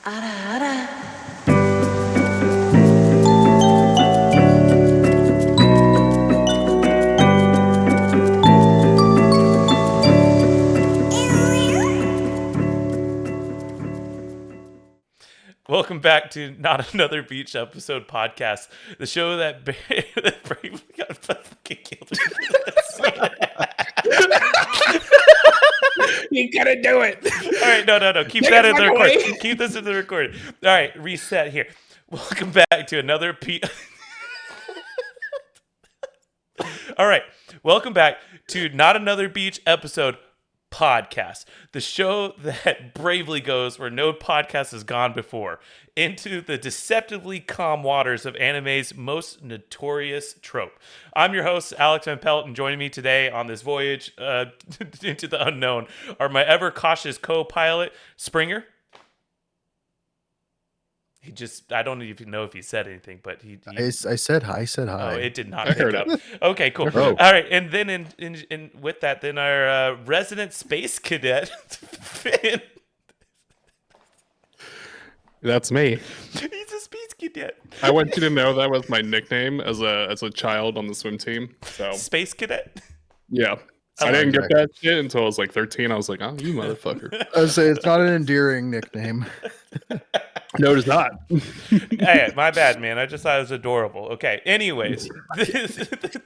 Ara, ara. Welcome back to Not Another Beach Episode podcast, the show that bravely got fucking killed. You gotta do it. All right, no. Keep Take that it in the back recording. away. Keep this in the recording. All right, reset here. Welcome back to another All right, welcome back to Not Another Beach Episode podcast, the show that bravely goes where no podcast has gone before, into the deceptively calm waters of anime's most notorious trope. I'm your host, Alex Van Pelt, and joining me today on this voyage into the unknown are my ever cautious co-pilot, Springer. I don't even know if he said anything, but he I said hi. Oh, it did not I pick heard up. it. Okay, cool. Oh. All right, and then in with that, then our resident space cadet, Finn. That's me. He's a space cadet. I want you to know that was my nickname as a child on the swim team. So Space cadet. yeah. I didn't get that shit until I was like 13. I was like, oh, you motherfucker. I would say it's not an endearing nickname. No, it's not. Hey, my bad, man. I just thought it was adorable. Okay. Anyways,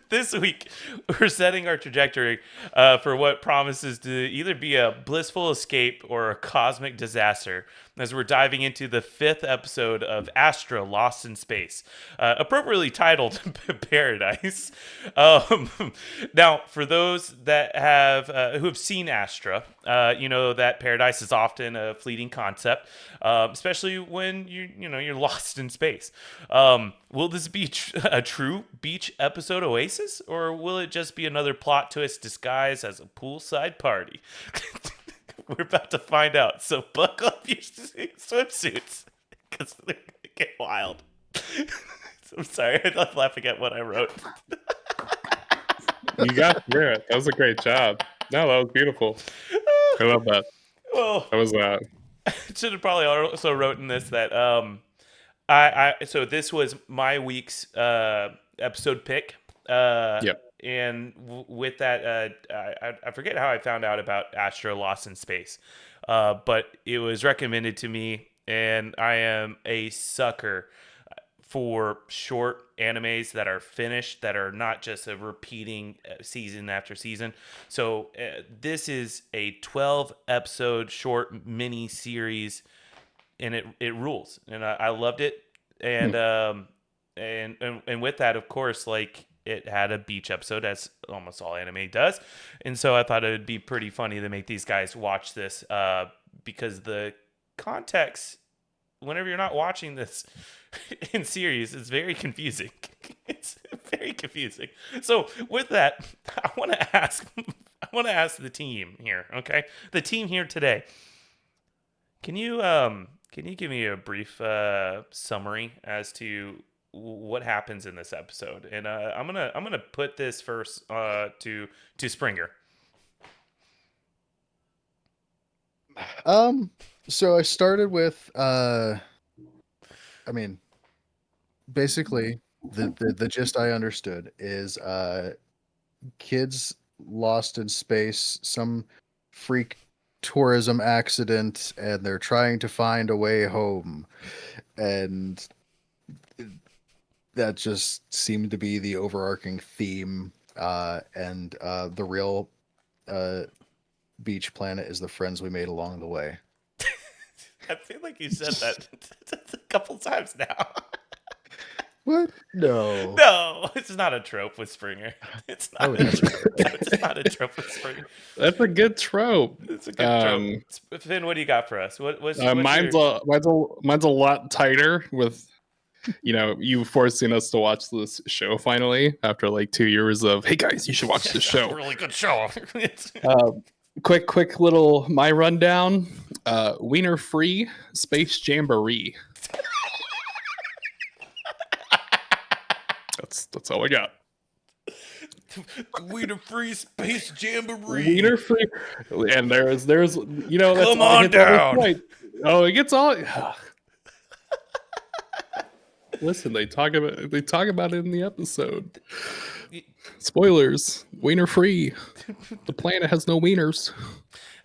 this week we're setting our trajectory for what promises to either be a blissful escape or a cosmic disaster, as we're diving into the 5th episode of Astra Lost in Space, appropriately titled Paradise. Now, for those that have who have seen Astra, you know that paradise is often a fleeting concept, especially when you're lost in space. Will this be a true beach episode oasis, or will it just be another plot twist disguised as a poolside party? We're about to find out. So buckle up your swimsuits, because they're gonna get wild. I'm sorry, I love laughing at what I wrote. You got through it. That was a great job. No, that was beautiful. I love that. Well, That was that. should have probably also wrote in this that so this was my week's episode pick. Yep. And with that, I forget how I found out about Astra Lost in Space, but it was recommended to me, and I am a sucker for short animes that are finished, that are not just a repeating season after season. So this is a 12 episode short mini series, and it rules, and I loved it. And and with that, of course, like, it had a beach episode, as almost all anime does, and so I thought it would be pretty funny to make these guys watch this, because the context, whenever you're not watching this in series, is very confusing. It's very confusing. So with that, I want to ask the team here, okay? The team here today. Can you give me a brief summary as to what happens in this episode? And I'm gonna put this first to Springer. So I started with basically the gist I understood is kids lost in space, some freak tourism accident, and they're trying to find a way home. And that just seemed to be the overarching theme. And the real beach planet is the friends we made along the way. I feel like you said that a couple times now. What? No. No, it's not a trope with Springer. It's not. Oh, that's It's not a trope with Springer. That's a good trope. It's a good trope. Finn, what do you got for us? What's Mine's a lot tighter with, you forcing us to watch this show finally after like 2 years of, hey guys, you should watch this show. Really good show. Quick little my rundown. Wiener free space jamboree. That's all I got. Wiener free space jamboree. Wiener free, and there's that's Come all it on hits all the down. point. Oh, it gets all. Listen, they talk about it in the episode. Spoilers: wiener free. The planet has no wieners.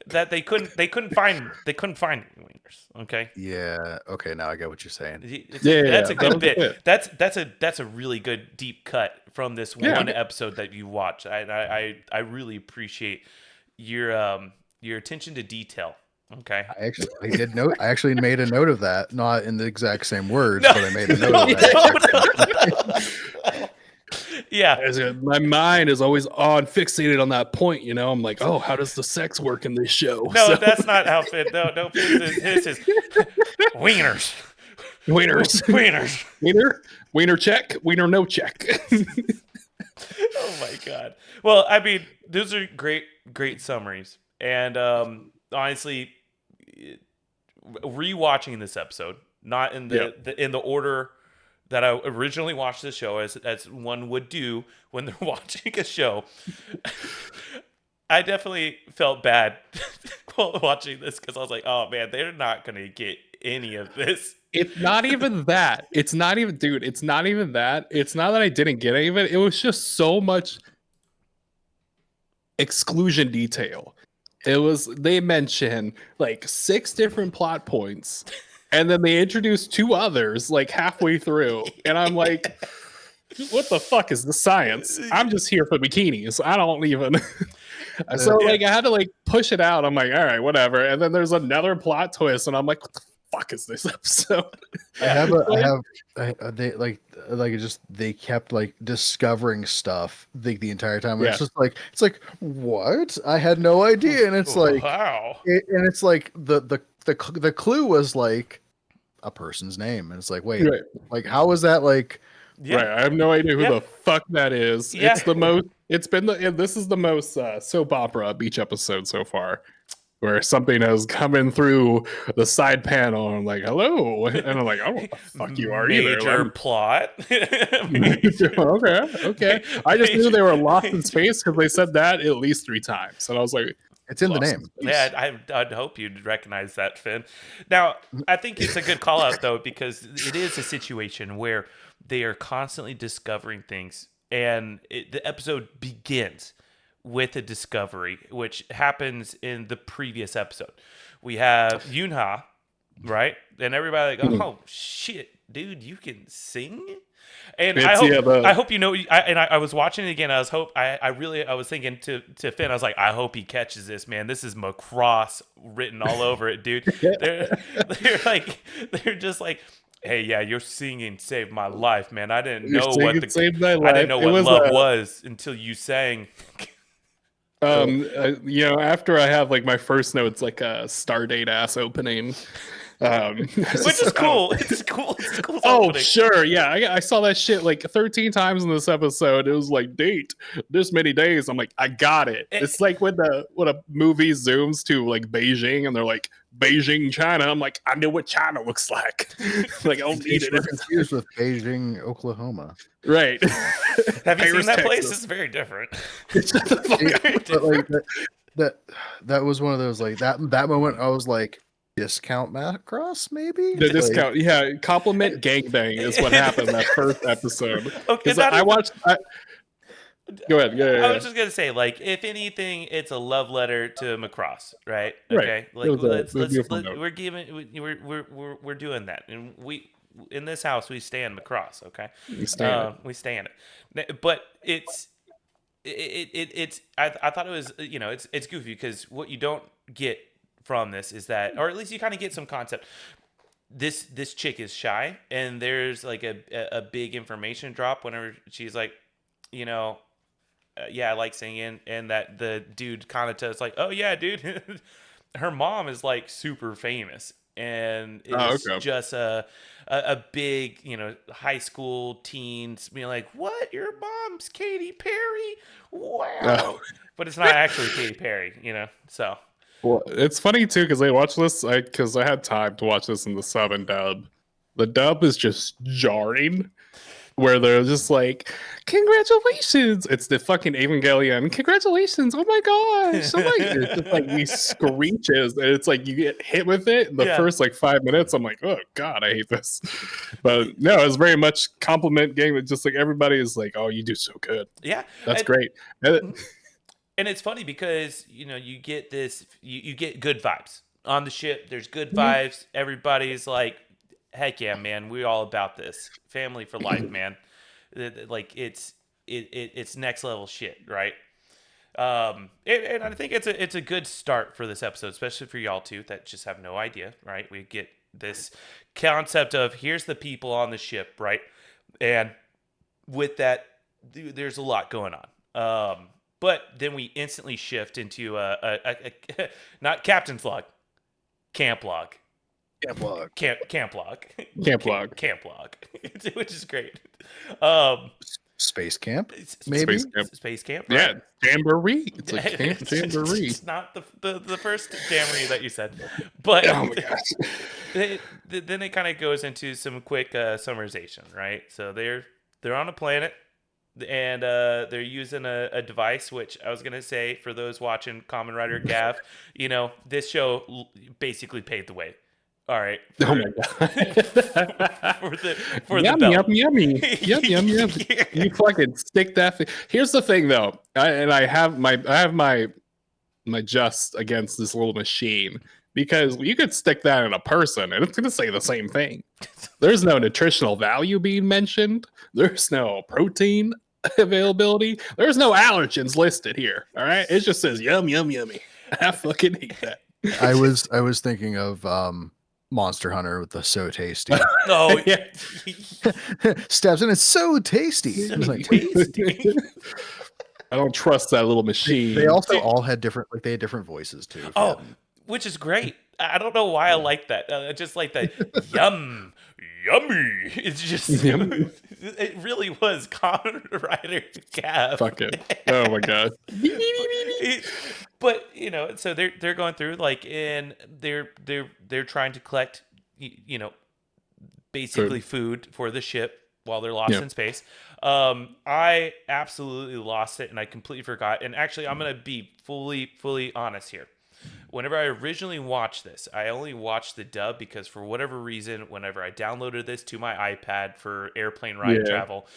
That they couldn't find wieners. Okay. Yeah. Okay. Now I get what you're saying. That's a that good was a bit. That's a really good deep cut from this one episode that you watched. I really appreciate your attention to detail. Okay. I actually made a note of that, not in the exact same words, but I made a note of that. Yeah. My mind is always fixated on that point. I'm like, oh, how does the sex work in this show? No, that's not how Finn. No. This is wieners. Wiener check. Wiener no check. Oh my god. Well, I mean, those are great summaries, and honestly, rewatching this episode, not in in the order that I originally watched the show, as one would do when they're watching a show, I definitely felt bad while watching this, because I was like, oh man, they're not gonna get any of this. It's not even that. It's not even that. It's not that I didn't get any of it. It was just so much exclusion detail. They mention like 6 different plot points, and then they introduce 2 others like halfway through, and I'm like, what the fuck is the science? I'm just here for bikinis. I don't even. So like I had to like push it out. I'm like, all right, whatever. And then there's another plot twist, and I'm like, what the fuck is this episode? They kept like discovering stuff the entire time. It's like what? I had no idea, and it's like wow. It's like the clue was like a person's name, and it's like, wait, like how is that like? Yeah. Right, I have no idea who the fuck that is. Yeah. This is the most soap opera beach episode so far, where something has come in through the side panel, and I'm like, hello, and I'm like, oh, what the fuck you are Major plot. Okay. I just knew they were lost in space because they said that at least 3 times, and I was like, it's in the name. Yeah, I'd hope you'd recognize that, Finn. Now, I think it's a good call out though, because it is a situation where they are constantly discovering things, and the episode begins with a discovery, which happens in the previous episode. We have Yunha, right? And everybody like, oh shit, dude, you can sing. And I hope you know. I was watching it again. I was thinking to Finn. I was like, I hope he catches this, man. This is Macross written all over it, dude. They're just like, hey, yeah, your singing saved my life, man. I didn't know what love was until you sang. After I have like my first note, it's like a Stardate ass opening. Which is cool. It's cool. Oh, opening. Sure. Yeah. I saw that shit like 13 times in this episode. It was like, date this many days. I'm like, I got it. It's like when a movie zooms to like Beijing, and they're like, Beijing, China. I'm like, I know what China looks like. Like, I'll need it. Confused with Beijing, Oklahoma. Right. Have you seen that place? It's very different. That was one of those like that moment. I was like, discount Macross, maybe? The discount, yeah. Compliment gangbang is what happened in that first episode. Okay, Go ahead. I was just gonna say, like, if anything, it's a love letter to Macross, right? Okay, right. Like we're doing that, and we in this house we stand Macross, okay? We stand it, but it's I thought it was it's goofy, because what you don't get from this is that, or at least you kind of get some concept. This chick is shy, and there's like a big information drop whenever she's like, yeah, I like singing, and that the dude kind of tells like, oh yeah, dude, her mom is like super famous, and it's just a big high school teens being like, what, your mom's Katy Perry? Wow. But it's not actually Katy Perry, so. Well, it's funny too, because I watched this because I had time to watch this in the sub and dub. The dub is just jarring. where they're just like, congratulations. It's the fucking Evangelion. Congratulations. Oh my gosh. Oh my. It's just like these screeches. And it's like you get hit with it in the first like 5 minutes. I'm like, oh God, I hate this. But no, it's very much compliment game. It's just like everybody is like, oh, you do so good. Yeah. That's great. And it's funny because, you get this, you get good vibes. On the ship, there's good vibes. Everybody's like, heck yeah, man, we're all about this. Family for life, man. Like it's next level shit, right? And I think it's a good start for this episode, especially for y'all too that just have no idea, right? We get this concept of here's the people on the ship, right? And with that, there's a lot going on. But then we instantly shift into a not captain's log, camp log. Camp log. Camp log. Camp log. Camp log. Which is great. Space camp, maybe. Space camp. Right? Yeah, jamboree. It's like camp jamboree. It's not the first jamboree that you said, but oh my gosh. Then it kind of goes into some quick summarization, right? So they're on a planet, and they're using a device, which I was gonna say for those watching Kamen Rider Gav, this show basically paved the way. All right. Oh my god. for yum, the yum, yummy. Yum, yum, yum. You fucking stick that thing. Here's the thing though. I have my just against this little machine, because you could stick that in a person and it's gonna say the same thing. There's no nutritional value being mentioned. There's no protein availability. There's no allergens listed here. All right. It just says yum, yum, yummy. I fucking hate that. I was thinking of Monster Hunter with the so tasty. Oh yeah. Steps in, it's so tasty. It was like, tasty. I don't trust that little machine. They also all had different voices too. Oh, which is great. I don't know why I like that. I just like that yum, yummy. It's just it really was Kamen Rider Gav. Fuck it. Oh my god. But so they're going through like, and they're trying to collect basically food for the ship while they're lost in space. I absolutely lost it and I completely forgot. And actually, I'm gonna be fully honest here. Whenever I originally watched this, I only watched the dub because for whatever reason, whenever I downloaded this to my iPad for airplane ride travel,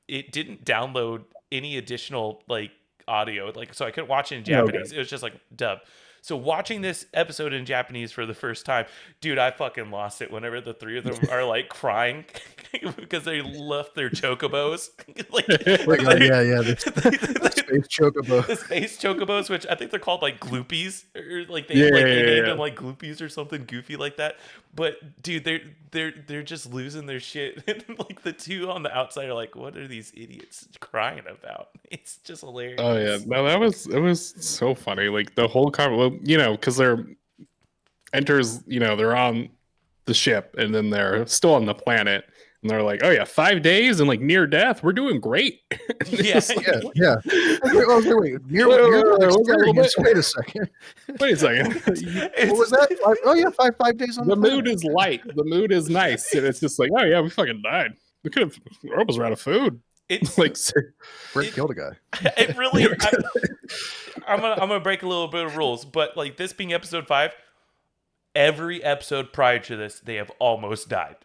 it didn't download any additional like audio, like, so I couldn't watch it in Japanese. It was just like dub. So watching this episode in Japanese for the first time, dude, I fucking lost it whenever the three of them are like crying because they left their chocobos. The space chocobos. The space chocobos, which I think they're called like gloopies, or like they named them like gloopies or something goofy like that. But dude, they're just losing their shit. And like the two on the outside are like, what are these idiots crying about? It's just hilarious. Oh yeah, no, it was so funny. Like the whole because they're they're on the ship and then they're still on the planet and they're like, oh yeah, 5 days and like near death, we're doing great. Yeah. Wait, near experience. Wait a second. What was that? Oh yeah, 5 days on the mood is light. The mood is nice, and it's just like, oh yeah, we fucking died. We could have almost ran out of food. It's like Brent killed a guy. It really. I'm gonna break a little bit of rules, but like this being episode 5, every episode prior to this, they have almost died.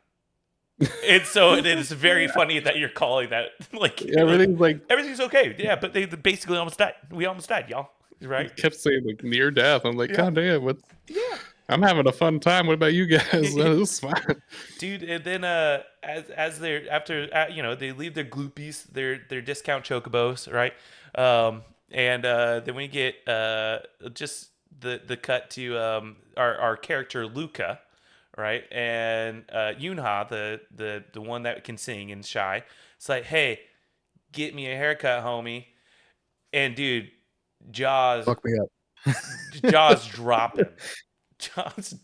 And so it is very funny that you're calling that like everything's okay. Yeah, but they basically almost died. We almost died, y'all. Right? I kept saying like near death. I'm like, God damn, what? Yeah. I'm having a fun time. What about you guys? This is fun, dude. And then as they're after they leave their gloopies, their discount chocobos, right? And then we get just the cut to our character Luca, right? And Yunha, the one that can sing and shy. It's like, hey, get me a haircut, homie. And dude, Jaws fuck me up. Jaws drop him. Jaws.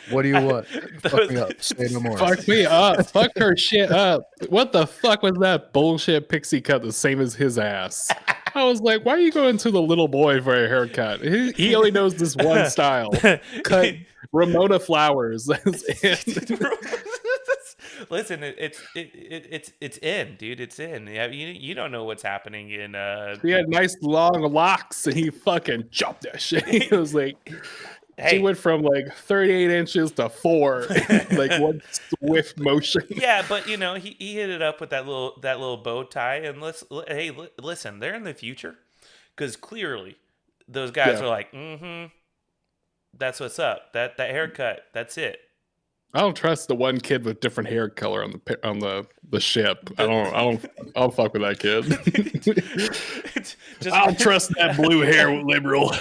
What do you want? Fuck me up. Say no more. Fuck me up. Fuck her shit up. What the fuck was that bullshit pixie cut the same as his ass? I was like, why are you going to the little boy for a haircut? He only knows this one style. Cut Ramona flowers. Listen, it's in, dude. It's in. Yeah, you don't know what's happening in She had nice long locks, and he fucking chopped that shit. He was like, she Hey. went from like 38 inches to 4 in like one swift motion. Yeah, but he hit it up with that little bow tie, and listen, they're in the future, because clearly those guys Yeah. are like, that's what's up. That haircut, that's it. I don't trust the one kid with different hair color on the ship. I don't fuck with that kid. Just I don't trust that blue hair liberal.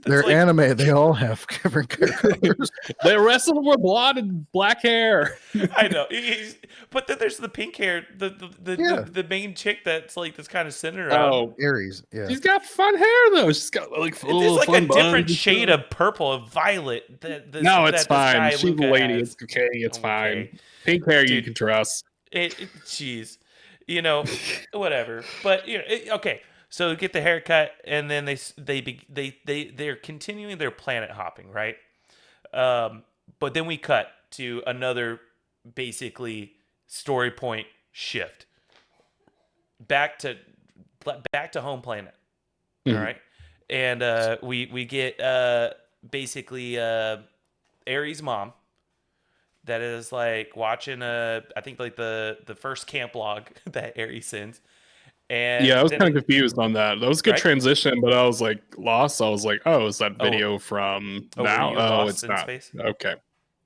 They're like- anime. They all have different hair colors. The rest of them were blonde and black hair. I know, but then there's the pink hair, Yeah. the main chick that's like this kind of centered around. Oh, Aries. Yeah. she's got fun hair though. She's got like full It's like fun a different buns. shade of purple, of violet. No, it's fine. She's a Luca lady. has. It's okay. It's Okay. fine. Pink hair you Dude. can trust. Jeez, whatever. But okay. So get the haircut, and then they're continuing their planet hopping, right? But then we cut to another basically story point shift back to home planet. All right, and we get basically Aries' mom. That is like watching I think like the first camp log that Aries sends. And Yeah, I was then- kind of confused on that. That was a good Right? transition, but I was like lost. I was like, oh, is that video from were now? you Oh, lost it's in not. space? Okay.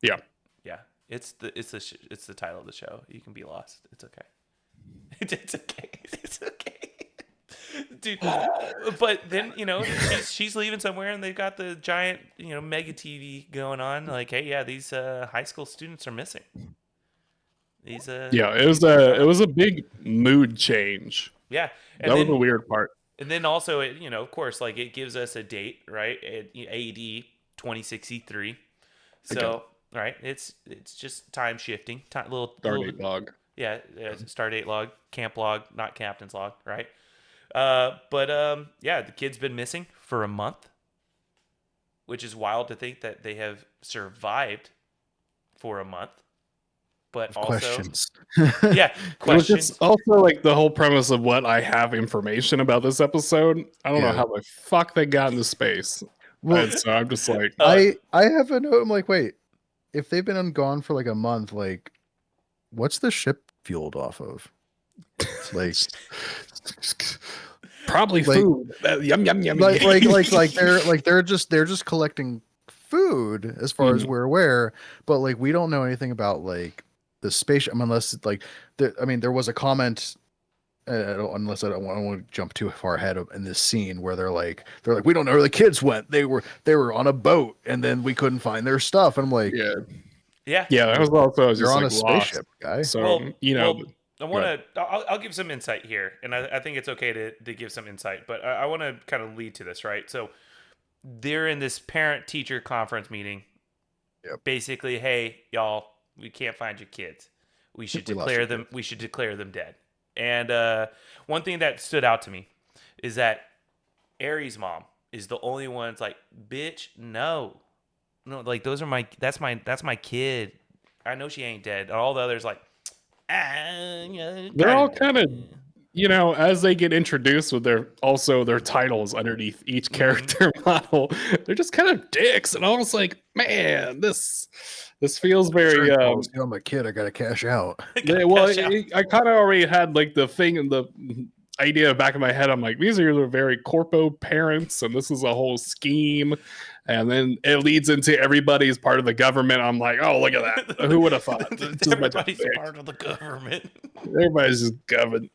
Yeah. Yeah, it's the title of the show. You can be lost. It's okay. It's okay. It's okay. Dude, but then she's leaving somewhere, and they've got the giant mega TV going on. Like, hey, yeah, these high school students are missing. These Yeah, it was a big mood change. yeah, and That then, was the weird part. And then also, of course, like it gives us a date, right? AD 2063. So, Okay. right, it's just time shifting, little Stardate log. Yeah, Stardate log, camp log, not captain's log, right? Yeah, the kid's been missing for a month, which is wild to think that they have survived for a month. But also, Questions. yeah, It was questions. just also like the whole premise of what I have information about this episode. I don't know Yeah. how the fuck they got into space. Well, And so I'm just like, I have a note. I'm like, wait, if they've been gone for like a month, like, what's the ship fueled off of? It's like, probably like- food. Yum yum yum. they're just collecting food as far as we're aware, but like we don't know anything about like the spaceship unless like there was a comment. Unless I don't want to jump too far ahead in this scene where they're like we don't know where the kids went. They were on a boat and then we couldn't find their stuff. And I'm like, Yeah. Yeah, that was also you're just on like a lost. spaceship, guy. So Well, I want ahead. to. I'll give some insight here, and I think it's okay to give some insight. But I want to kind of lead to this, right? So they're in this parent-teacher conference meeting. Yep. Basically, hey, y'all, we can't find your kids. We should We lost declare your them. We should declare them dead. And one thing that stood out to me is that Aries' mom is the only one that's like, bitch, no, like those are that's my kid. I know she ain't dead. All the others like, they're all kind of, as they get introduced with their titles underneath each character model, they're just kind of dicks, and almost like, man, this feels very. I'm a kid. I gotta cash out. Well, I kind of already had like the thing and the idea back in my head. I'm like, these are the very corpo parents, and this is a whole scheme. And then it leads into everybody's part of the government. I'm like, oh, look at that. Who would have thought? It's just a bunch of Everybody's dicks. part of the government. Everybody's just government.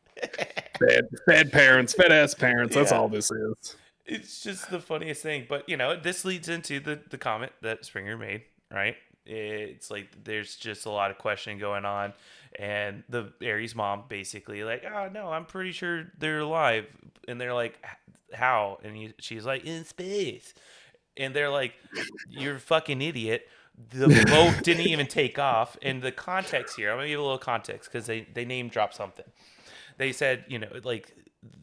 Fed parents, fed ass parents. That's Yeah. all this is. It's just the funniest thing. But, this leads into the comment that Springer made, right? It's like there's just a lot of questioning going on. And the Aries' mom basically like, oh, no, I'm pretty sure they're alive. And they're like, how? And she's like, in space. And they're like, you're a fucking idiot. The boat didn't even take off. And the context here, I'm going to give a little context because they name drop something. They said, like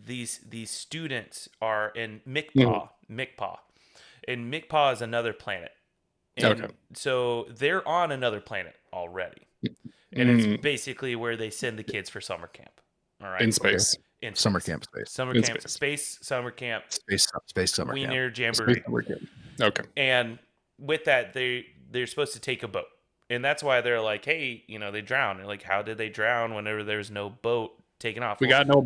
these students are in Mikpah. And Mikpah is another planet. And Okay. so they're on another planet already. and it's Mm. basically where they send the kids for summer camp. All right, In space. in Summer space. camp space. Summer In camp, space. space summer camp, Space summer camp. Wiener Space Jamboree. summer camp. Okay. And with that, they're supposed to take a boat, and that's why they're like, hey, they drowned. They're like, how did they drown whenever there's no boat taking off? We got no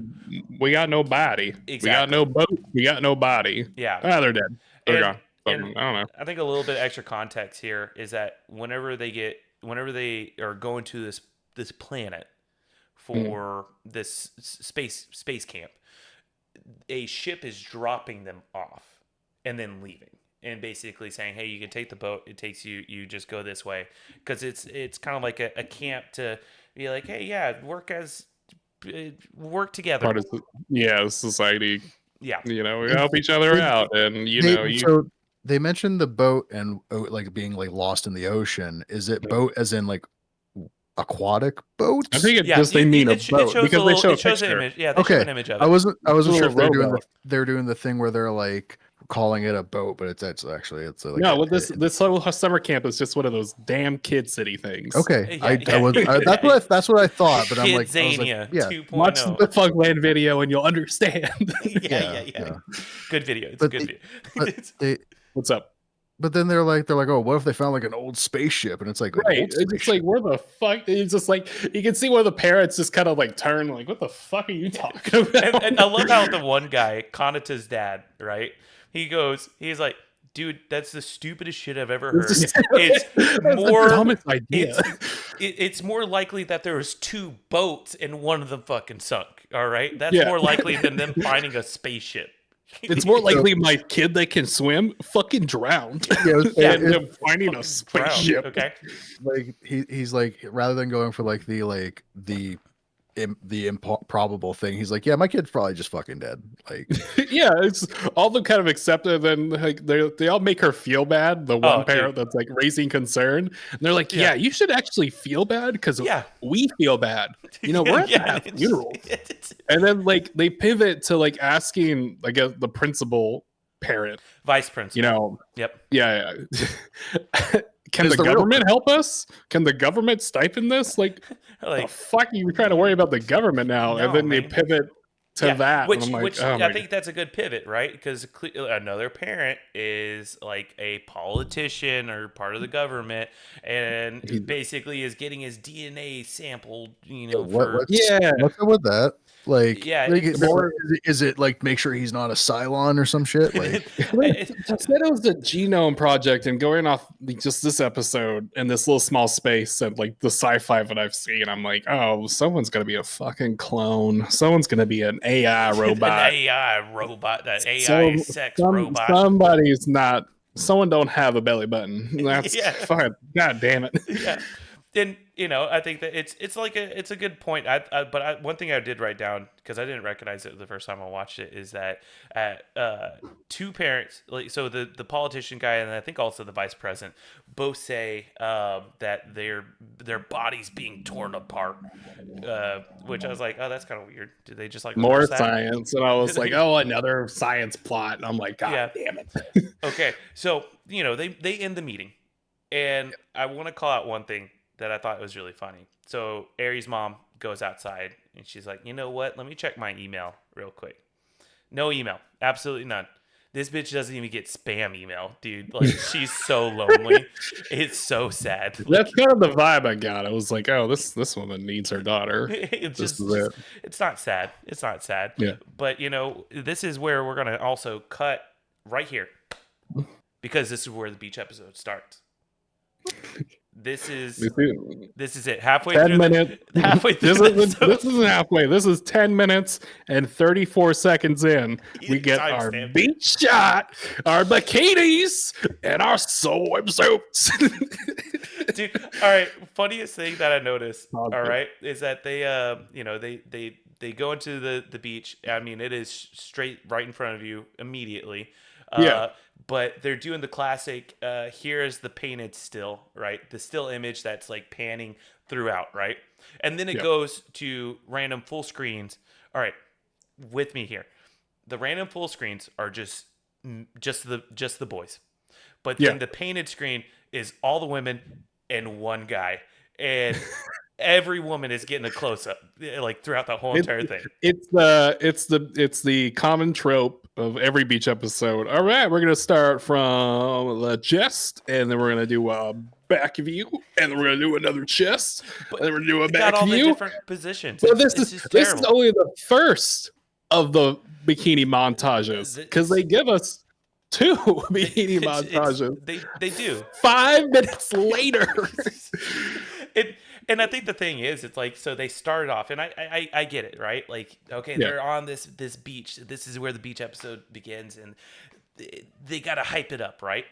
body. Exactly. We got no boat. We got no body. Yeah. They're dead. They're And- gone. and I don't know. I think a little bit extra context here is that whenever they are going to this planet for this space camp, a ship is dropping them off and then leaving and basically saying, hey, you can take the boat, it takes you just go this way, because it's kind of like a camp to be like, hey, yeah, work together. Part of society. Yeah. We help each other out, and So they mentioned the boat and like being like lost in the ocean. Is it boat as in like aquatic boat? I think they mean a boat because they show a shows an picture. image. Yeah, they show an image of it. I wasn't sure if rowboat. they're doing the thing where they're like calling it a boat, but it's actually like No, well, this whole summer camp is just one of those damn Kid City things. Okay, Yeah, that's what I thought, but I'm like, Kidzania yeah, 2.0. Watch the Funkland video and you'll understand. yeah. Good video. It's a good video. What's up? But then they're like, oh, what if they found like an old spaceship? And it's like, Right. It's just like, where the fuck? It's just like, you can see one of the parents just kind of like turn, like, what the fuck are you talking about? and I love how the one guy, Kanata's dad, right? He's like, dude, that's the stupidest shit I've ever heard. It's more the dumbest idea. It's more likely that there was two boats and one of them fucking sunk. All right, that's Yeah. more likely than them finding a spaceship. It's more likely my kid that can swim fucking drowned. Yeah, and them finding a spaceship. Okay. like he's like, rather than going for like the improbable thing, he's like, yeah, my kid's probably just fucking dead. Like, Yeah, it's all them kind of accepted, and like they all make her feel bad. The one parent that's like raising concern, and they're like, yeah, you should actually feel bad because we feel bad. We're at that funeral. And then like they pivot to like asking like the principal parent, Vice principal. Yep. Yeah. Can the government help us? Can the government stipend this? Like the fuck are you trying to worry about the government now? No, and then man. they pivot to that. Which, and I'm like, which oh I think that's a good pivot, right? Because another parent is like a politician or part of the government, and he basically is getting his DNA sampled. What's up with that? Like, more, is it like make sure he's not a Cylon or some shit? Like, I said it was a genome project, and going off just this episode and this little small space and like the sci-fi that I've seen, I'm like, oh, someone's gonna be a fucking clone. Someone's gonna be an AI robot. An AI robot. That AI sex robot. Somebody's not. Someone don't have a belly button. That's fine. God damn it. Yeah. And I think that it's a good point. But one thing I did write down, because I didn't recognize it the first time I watched it, is that two parents, like, so the politician guy and I think also the vice president, both say that their bodies being torn apart, which I was like, oh, that's kind of weird. Did they just like more science? And I was like, oh, another science plot. And I'm like, God damn it. Okay, so they end the meeting, and I want to call out one thing that I thought was really funny. So Aries' mom goes outside and she's like, you know what? Let me check my email real quick. No email. Absolutely none. This bitch doesn't even get spam email, dude. Like, she's so lonely. It's so sad. That's kind of the vibe I got. I was like, oh, this woman needs her daughter. It's not sad. It's not sad. Yeah. But this is where we're gonna also cut right here, because this is where the beach episode starts. This is it. Halfway 10 through. minutes. Halfway through. This isn't halfway. This is 10 minutes and 34 seconds in. We get our beach shot, our bikinis, and our swimsuits. Dude, all right. Funniest thing that I noticed, all right, is that they they go into the beach. I mean, it is straight right in front of you immediately. But they're doing the classic, here is the painted still, right? The still image that's like panning throughout, right? And then it goes to random full screens. All right, with me here. The random full screens are just the boys. But then the painted screen is all the women and one guy. And every woman is getting a close up, like throughout the whole entire thing. It's the common trope of every beach episode. All right, we're gonna start from the chest, and then we're gonna do a back view, and then we're gonna do another chest, But and then we're gonna do a they back got all the view. different positions. But It's this just is terrible. only the first of the bikini montages because they give us 2 bikini montages. They do. 5 minutes later. And I think the thing is, it's like, so they started off, and I get it, right? Like, okay, they're on this beach. This is where the beach episode begins, and they got to hype it up, right?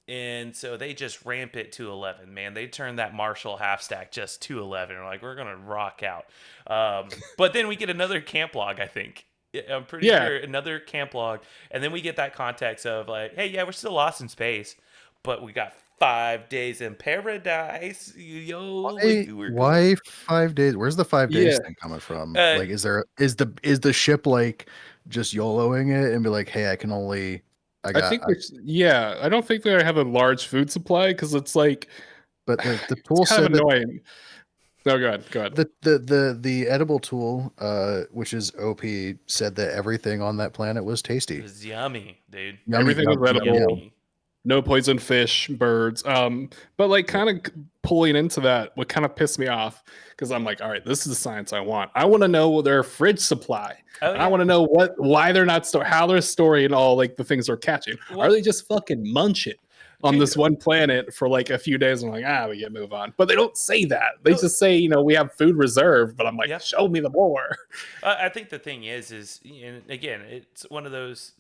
And so they just ramp it to 11. Man, they turn that Marshall half stack just to 11. We're like, we're gonna rock out. But then we get another camp log, I think. I'm pretty sure another camp log, and then we get that context of like, hey, yeah, we're still lost in space, but we got 5 days in paradise. Yo, Why 5 days? Where's the 5 days Yeah. thing coming from? Like, is the ship like just YOLOing it and be like, hey, I don't think they have a large food supply because it's like, but the tool it's kind said of annoying. No, go ahead. the edible tool, which is OP, said that everything on that planet was tasty. It was yummy, dude. Everything was edible. Yummy. No poison fish, birds. But like kind of pulling into that, what kind of pissed me off, because I'm like, all right, this is the science I want. I want to know their fridge supply. Oh, yeah. I want to know why they're not how they're storing all like the things they're catching. Are they just fucking munching on this one planet for like a few days? I'm like, we can move on. But they don't say that. They just say, we have food reserved. But I'm like, show me the more. I think the thing is again, it's one of those.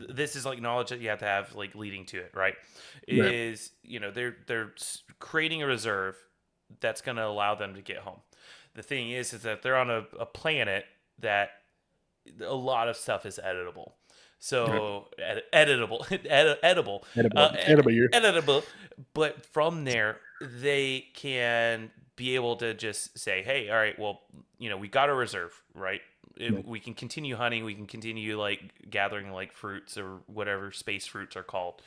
This is like knowledge that you have to have like leading to it, right? Is they're creating a reserve that's going to allow them to get home. The thing is that they're on a planet that a lot of stuff is editable. So editable. But from there, they can be able to just say, hey, all right, well, we got a reserve, right? We can continue hunting. We can continue like gathering like fruits or whatever space fruits are called.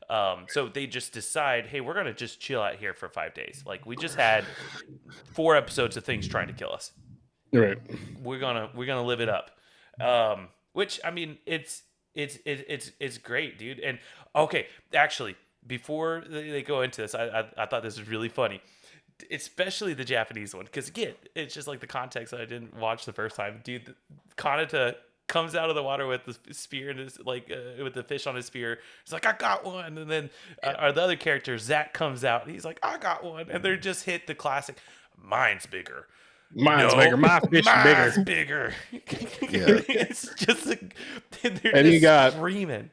So they just decide, hey, we're gonna just chill out here for 5 days. Like we just had 4 episodes of things trying to kill us. Right. We're gonna live it up. Which I mean, it's great, dude. And okay, actually, before they go into this, I thought this was really funny. Especially the Japanese one, because again, it's just like the context that I didn't watch the first time. Dude, Kanata comes out of the water with the spear and is like with the fish on his spear. He's like, I got one, and then the other character Zach comes out. And he's like, I got one, and they're just hit the classic. Mine's bigger. Mine's bigger. My fish mine's bigger. It's just like, they're and just you got screaming.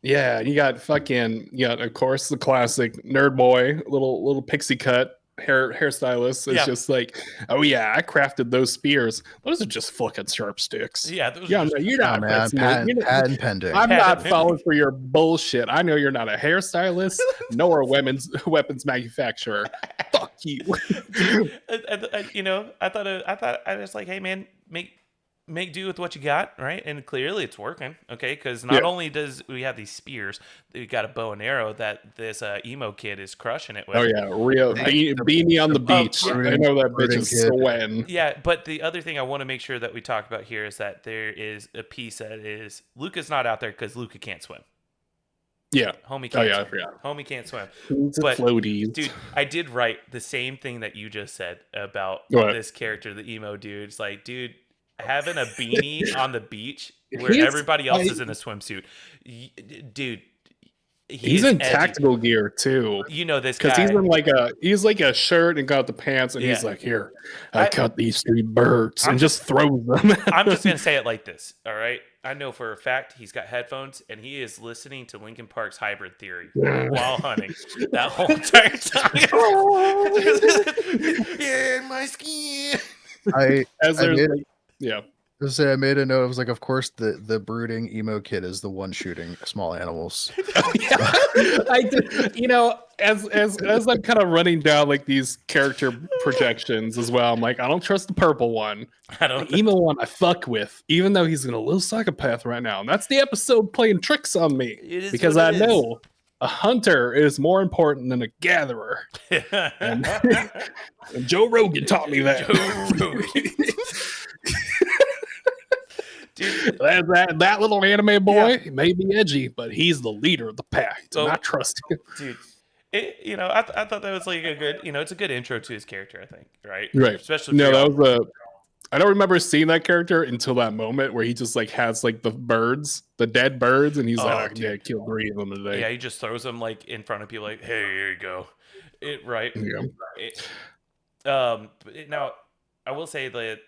Yeah, you got of course the classic nerd boy, little pixie cut hairstylist is just like, oh yeah, I crafted those spears. Those are just fucking sharp sticks. Yeah, those you're not patent pending. I'm not falling for your bullshit. I know you're not a hairstylist nor a weapons manufacturer. Fuck you. I thought I was like, hey man, make do with what you got, right? And clearly it's working, okay? Because not only does we have these spears, we got a bow and arrow that this emo kid is crushing it with. Oh yeah, Rio beanie on the beach. I know that bitch is sweating. Yeah, but the other thing I want to make sure that we talk about here is that there is a piece that is Luca's not out there because Luca can't swim. Yeah, homie can't swim. I forgot. Homie can't swim. But floaties. Dude, I did write the same thing that you just said about this character, the emo dude. It's like, dude, having a beanie on the beach where everybody else is in a swimsuit, dude. He's in tactical gear too. This guy because he's like a shirt and got the pants, and he's like, here, I cut these 3 birds and just throws them. I'm just gonna say it like this, all right? I know for a fact he's got headphones and he is listening to Linkin Park's Hybrid Theory while hunting that whole entire time. Yeah, in my skin. I made a note. I was like, of course, the brooding emo kid is the one shooting small animals. I did. As I'm kind of running down like these character projections as well, I'm like, I don't trust the purple one. The emo one I fuck with, even though he's a little psychopath right now. And that's the episode playing tricks on me because I know a hunter is more important than a gatherer. And, and Joe Rogan taught me that. Joe Rogan. Dude, that little anime boy may be edgy, but he's the leader of the pack. Do not trust him. Dude, I thought that was like a good, it's a good intro to his character, I think, right? Right. Especially that was I don't remember seeing that character until that moment where he just like has like the dead birds, and he's like, "Yeah, I killed 3 of them today." Yeah, he just throws them like in front of people, like, "Hey, here you go." Right. Yeah. Now, I will say that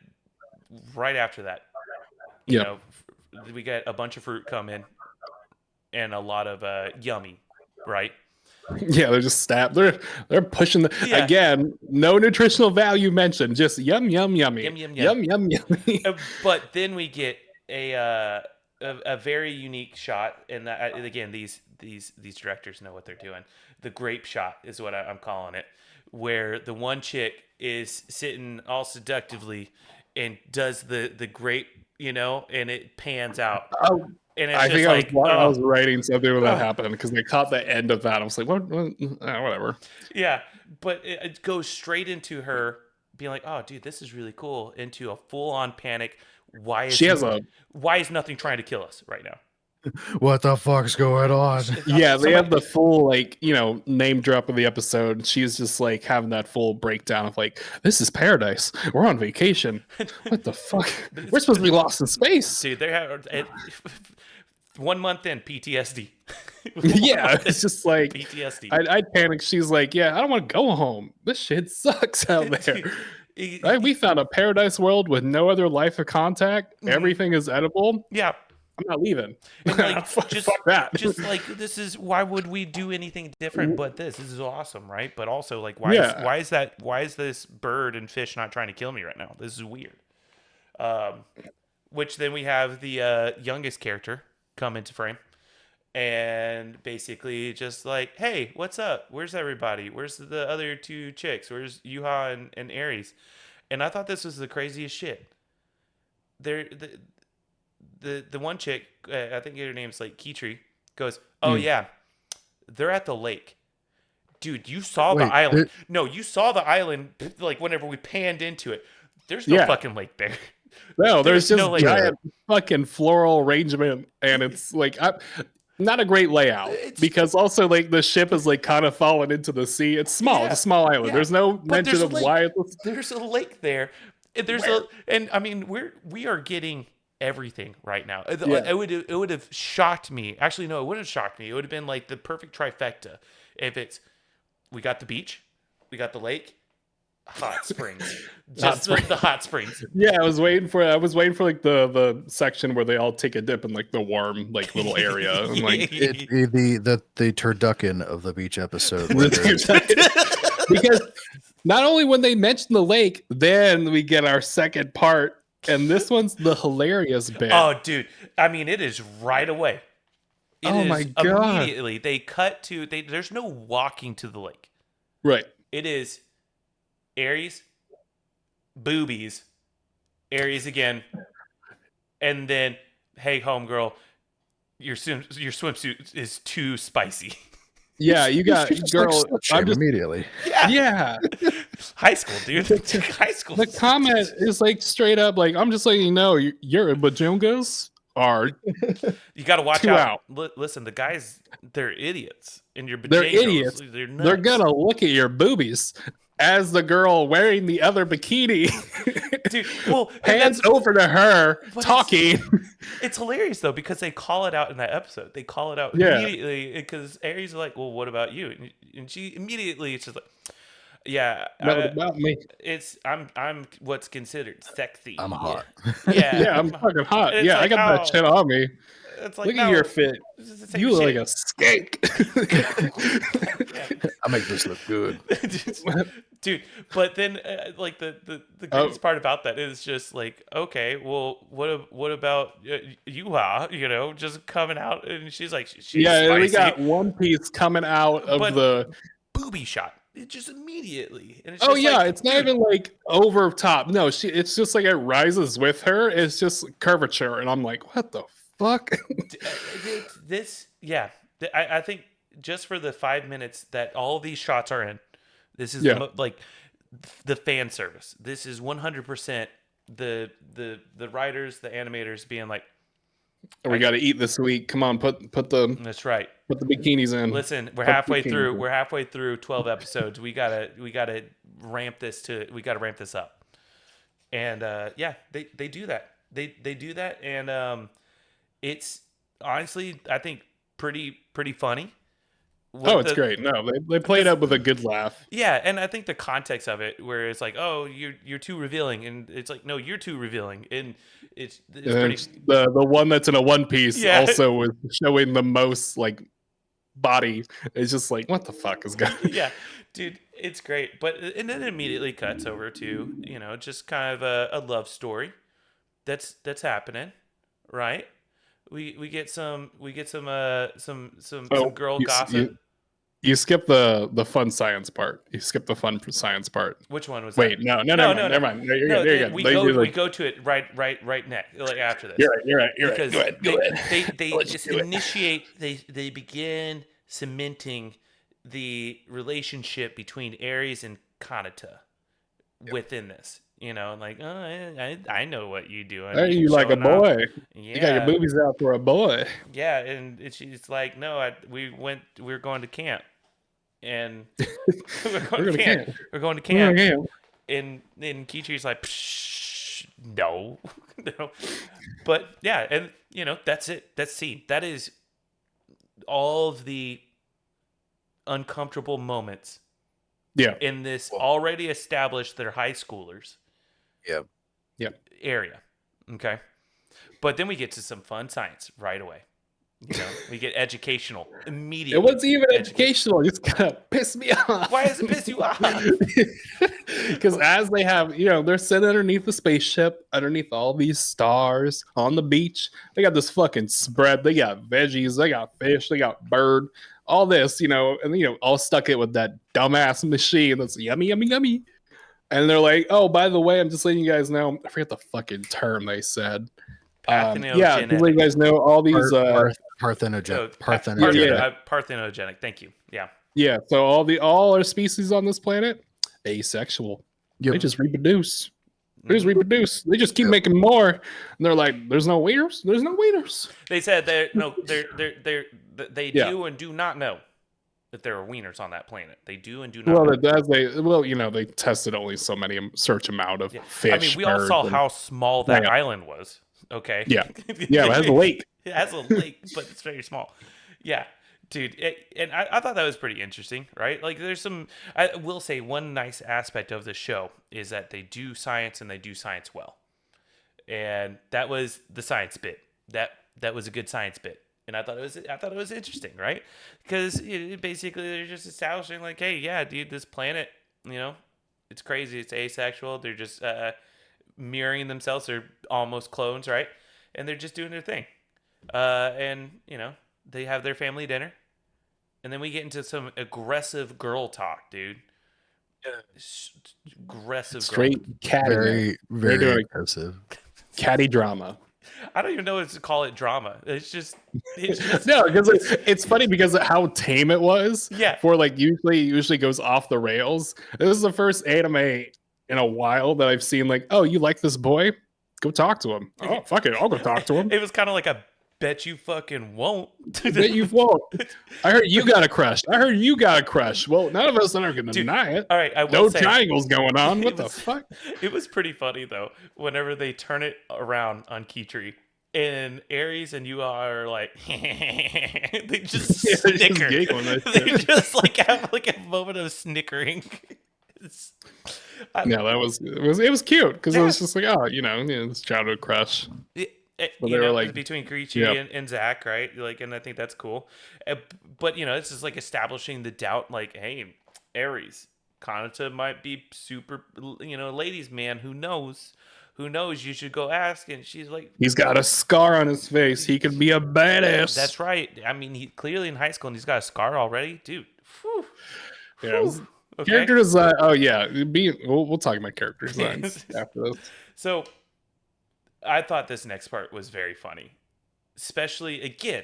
right after that, we get a bunch of fruit come in, and a lot of yummy, right? Yeah, they're just stabbed. They're pushing again. No nutritional value mentioned. Just yum yummy, yum. But then we get a very unique shot, and that, again, these directors know what they're doing. The grape shot is what I'm calling it, where the one chick is sitting all seductively and does the grape, and it pans out. Oh. And it's I think like, I was writing something when that happened, because they caught the end of that. I was like, whatever. Yeah, but it goes straight into her being like, "Oh, dude, this is really cool," into a full-on panic. Why is nothing trying to kill us right now? What the fuck's going on? Yeah, they have the full name drop of the episode. She's just like having that full breakdown of like, "This is paradise. We're on vacation. What the fuck? We're supposed to be lost in space." Dude, they have 1 month in PTSD. Yeah, it's just like PTSD. I'd panic. She's like, "Yeah, I don't want to go home. This shit sucks out there." Right? We found a paradise world with no other life of contact. Mm-hmm. Everything is edible. Yeah. I'm not leaving. And fuck that. Just like, this is, why would we do anything different but this? This is awesome, right? But also, like, why is this bird and fish not trying to kill me right now? This is weird. Which then we have the youngest character come into frame and basically just like, "Hey, what's up? Where's everybody? Where's the other 2 chicks? Where's Yuha and Aries?" And I thought this was the craziest shit. The one chick, I think her name's like Kitri, goes, "Oh yeah, they're at the lake." Dude, you saw the island. No, you saw the island, like, whenever we panned into it. There's no fucking lake there. No, there's just no giant fucking floral arrangement, and it's like not a great layout, because also like the ship is like kind of falling into the sea. It's small. It's a small island. Yeah. There's no mention of why there's a lake there. And I mean, we are getting everything right now. It would have shocked me. Actually, no, it wouldn't have shocked me. It would have been like the perfect trifecta. If we got the beach, we got the lake, hot springs, the hot springs. Yeah, I was waiting for like the section where they all take a dip in like the warm like little area. And, like the turducken of the beach episode. Because not only when they mention the lake, then we get our second part. And this one's the hilarious bit. Oh, dude. I mean, it is right away. My God. Immediately, they cut to... There's no walking to the lake. Right. It is Aries, boobies, Aries again, and then, "Hey, homegirl, your swimsuit is too spicy." Yeah, you got girl. I'm just immediately. Yeah. High school, dude. High school. The comment is like straight up like, "I'm just letting you know your bajungas are." You got to watch out. Listen, the guys, they're idiots, and your they're idiots. They're gonna look at your boobies as the girl wearing the other bikini. Dude, well, hands over to her talking. It's hilarious though, because they call it out in that episode. They call it out immediately, because Aries is like, "Well, what about you?" And she immediately, it's just like, "Yeah, what about me? I'm what's considered sexy. I'm hot." Yeah, I'm fucking hot. It's Yeah, like, I got that shit on me. It's like, look at your fit. You look like a skank. I make this look good. Dude, but then like the greatest part about that is just like, okay, well, what about Yuha? Just coming out, and she's like, she's spicy. We got One Piece coming out of the booby shot. It just immediately. And it's it's not even like over top. No, it's just like it rises with her. It's just curvature, and I'm like, what the fuck? I think just for the 5 minutes that all these shots are in. This is Yeah. like the fan service. This is 100% the writers, the animators being like, We got to eat this week. Come on, put the that's right. bikinis in. Listen, we're Put the halfway bikinis through. in. We're halfway through 12 episodes. We gotta ramp this up. And yeah, they do that. They do that, and it's honestly, I think, pretty funny. Oh, it's great. No, they played up with a good laugh. Yeah, and I think the context of it, where it's like, oh, you're too revealing, and it's like, no, you're too revealing, and it's And pretty. the one that's in a one piece Yeah. also was showing the most like body. It's just like, what the fuck is going? Yeah, dude, it's great. But and then it immediately cuts over to just kind of a love story that's happening, right? We get some girl gossip. You skip the fun science part. You skip the fun science part. Which one was Wait, that? no, never mind. No, you're No, good. You're we good. we go to it right next, like after this. You're right. Because Go ahead. they Let's just do it. initiate, they begin cementing the relationship between Ares and Kanata within this. Like, oh, I know what you do. Hey, you like a boy? Yeah. You got your boobies out for a boy. Yeah, and she's like, no, we're going to camp, and we're going to camp. We're going to camp. And Kichi's like, psh, no, no. But yeah, and that's it. That's scene. That is all of the uncomfortable moments. Yeah. In this already established, they're high schoolers. Yep. Area. Okay. But then we get to some fun science right away. We get educational immediately. It wasn't even educational. It's kind of pissed me off. Why does it piss you off? Because as they have, they're sitting underneath the spaceship, underneath all these stars on the beach. They got this fucking spread. They got veggies. They got fish. They got bird. All this, and all stuck it with that dumbass machine that's yummy, yummy, yummy. And they're like, oh, by the way, I'm just letting you guys know. I forget the fucking term they said. Yeah, to let you guys know all these parthenogenic. Parthenogenic. Thank you. Yeah. Yeah. So all our species on this planet, asexual. Yep. They just reproduce. They just reproduce. They just keep making more. And they're like, there's no wieners. There's no wieners. They said they do and do not know that there are wieners on that planet. They do and do not. Well, they tested only so many search amount of fish. I mean, we all saw how small that island was. Okay. Yeah. Yeah, it has a lake. It has a lake, but it's very small. Yeah, dude. And I thought that was pretty interesting, right? Like, I will say one nice aspect of the show is that they do science and they do science well. And that was the science bit. That was a good science bit. And I thought it was interesting, right? Because basically they're just establishing like, hey, yeah, dude, this planet, it's crazy. It's asexual. They're just mirroring themselves. They're almost clones, right? And they're just doing their thing. And they have their family dinner, and then we get into some aggressive girl talk, dude. Aggressive, straight catty, very, very aggressive, catty drama. I don't even know what to call it drama. It's just no, because it's funny because of how tame it was. Yeah. For like usually goes off the rails. This is the first anime in a while that I've seen like, oh, you like this boy? Go talk to him. Oh, fuck it, I'll go talk to him. It was kind of like a bet you fucking won't. Bet you won't. I heard you got a crush. Well, none of us are going to deny it. All right, I will say, triangles going on. What the fuck? It was pretty funny though. Whenever they turn it around on Keytree, and Ares and you are like, they just snicker. They just like have like a moment of snickering. It was cute because it was just like, oh, this childhood crush. But they were like between Keiichi and Zach, right? Like, and I think that's cool. But it's just like establishing the doubt, like, hey, Ares, Kanata might be super, ladies man. Who knows? You should go ask. And she's like, he's got a scar on his face. He could be a badass. That's right. I mean, he clearly in high school and he's got a scar already, dude. Whew. Yeah. Okay. Character design. Oh yeah, we'll talk about character designs after this. So, I thought this next part was very funny, especially again.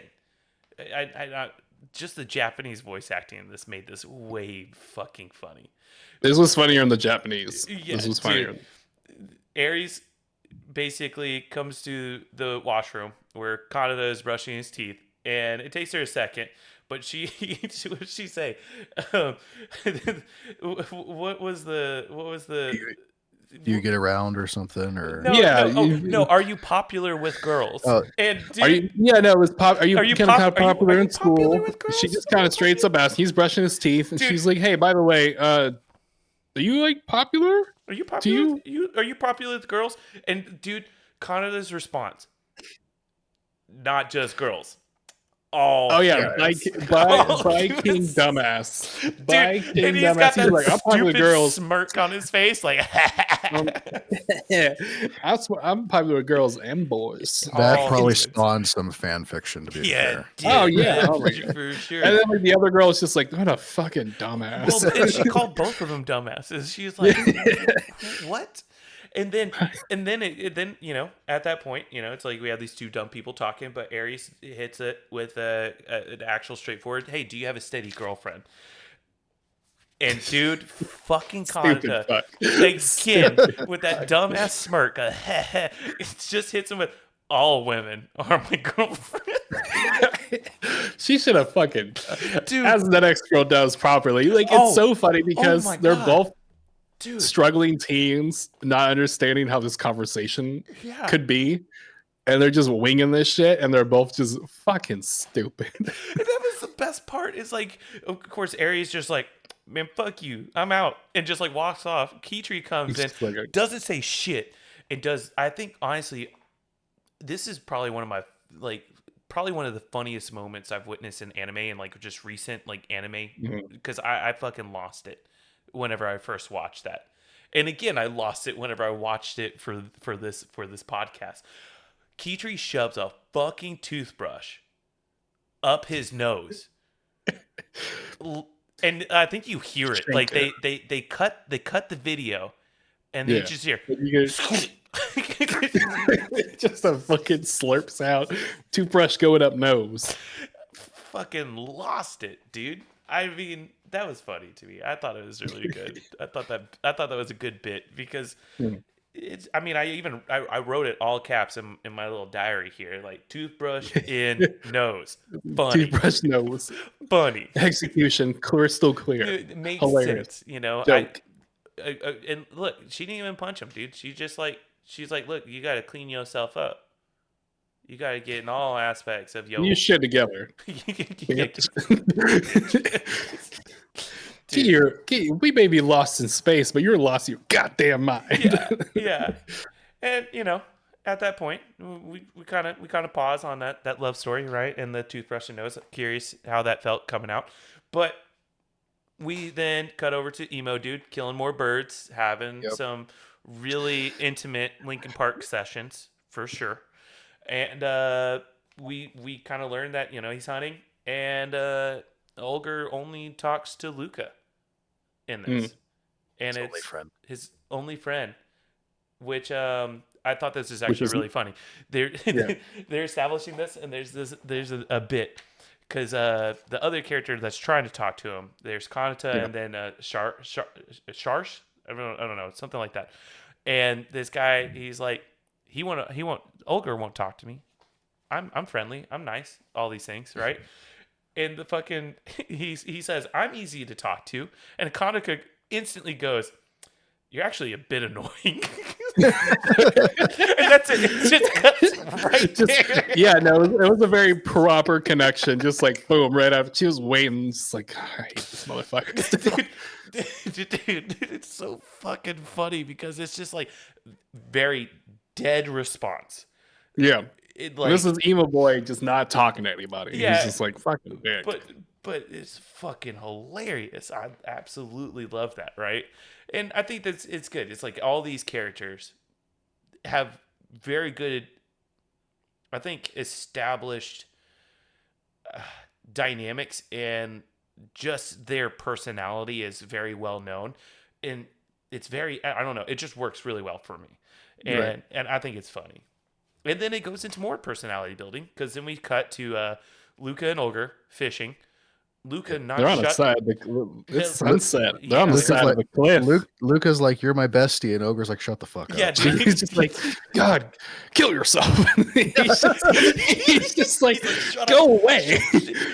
just the Japanese voice acting in this made this way fucking funny. This was funnier in the Japanese. Yeah, This was funnier. dude. Ares basically comes to the washroom where Kanata is brushing his teeth, and it takes her a second, but what did she say? Um, what was the Do you get around or something? Or no, Yeah, no, are you popular with girls? Oh. And Are dude, you? Yeah, no. It was pop. Are you, Are you kind of pop- are you- popular are you in school? popular with She girls? just kind of straights up asks. He's brushing his teeth, and Dude. she's like, "Hey, by the way, are you like popular?" are you popular? you- With, you are you popular with girls? And dude, Kanata's response, not just girls. All Oh yeah, females. by He King was- Dumbass. Dude, By King and he's Dumbass. got He's that like, I'm popular with stupid girls. smirk on his face, like I'm popular with girls and boys. that all probably humans. spawned some fan fiction, to be yeah, fair. dude, Oh, yeah. Oh, my God. for sure. And then like the other girl is just like, what a fucking dumbass. Well, and she called both of them dumbasses. She's like, "What?" And then, then at that point, it's like we have these two dumb people talking, but Ares hits it with an actual straightforward, "Hey, do you have a steady girlfriend?" And dude, fucking Stupid Kanata, fuck. again with that dumbass smirk, it just hits him with, "All women are my girlfriend." She should have fucking, Dude. as the next girl does properly. Like, Oh. it's so funny because my they're God. both Dude, struggling teens, not understanding how this conversation yeah. could be. And they're just winging this shit, and they're both just fucking stupid. And that was the best part. Is like, of course, Aries just like, "Man, fuck you, I'm out," and just like walks off. Keytree comes in, Just like doesn't say shit, and does. I think honestly, this is probably one of my probably one of the funniest moments I've witnessed in anime and like just recent like anime Mhm. because I fucking lost it whenever I first watched that, and again I lost it whenever I watched it for this podcast. Keytree shoves a fucking toothbrush up his nose. And I think you hear it. Like they cut the video and then you just hear just a fucking slurps out, toothbrush going up nose. fucking lost it, dude. I mean, that was funny to me. I thought it was really good. I thought that was a good bit because it's. I mean, I wrote it all caps in my little diary here, like toothbrush in nose, funny, Toothbrush nose. funny. Execution crystal clear. It makes Hilarious. sense, Joke. And look, she didn't even punch him, dude. She's like, "Look, you got to clean yourself up. You got to get in all aspects of your." You shit together. Dude, We may be lost in space, but you're lost in your goddamn mind. yeah. And at that point, we kind of pause on that love story, right? And the toothbrush and nose. Curious how that felt coming out, but we then cut over to emo dude killing more birds, having some really intimate Linkin Park sessions for sure, and we kind of learned that he's hunting, and Olger only talks to Luca in this, and His it's only friend. his only friend, which I thought this was actually is- really funny. They're they're establishing this, and there's a bit because the other character that's trying to talk to him, there's Kanata and then Sharsh, I don't know, something like that, and this guy, he's like, Olger won't talk to me. I'm friendly, I'm nice, all these things, right? And the fucking he says, "I'm easy to talk to," and Kanata instantly goes, "You're actually a bit annoying." And that's it. It just cuts right there. Yeah, no, it was a very proper connection. Just like boom, right after she was waiting, just like I hate this motherfucker. Dude, it's so fucking funny because it's just like very dead response. Yeah, It this is emo boy just not talking to anybody. Yeah. He's just like fucking dick. but it's fucking hilarious. I absolutely love that, right? And I think that's it's good. It's like all these characters have very good, I think, established dynamics, and just their personality is very well known, and it's very, I don't know, it just works really well for me, and Right. and I think it's funny. And then it goes into more personality building because then we cut to Luca and Olger fishing, Luca not They're on the shut. side. It's sunset. They're on the Luca's side like, of the cliff. Luca's like, you're my bestie, and Ogre's like, shut the fuck Yeah, up. dude. He's just like, God, kill yourself. he's just like, Shut go up. away.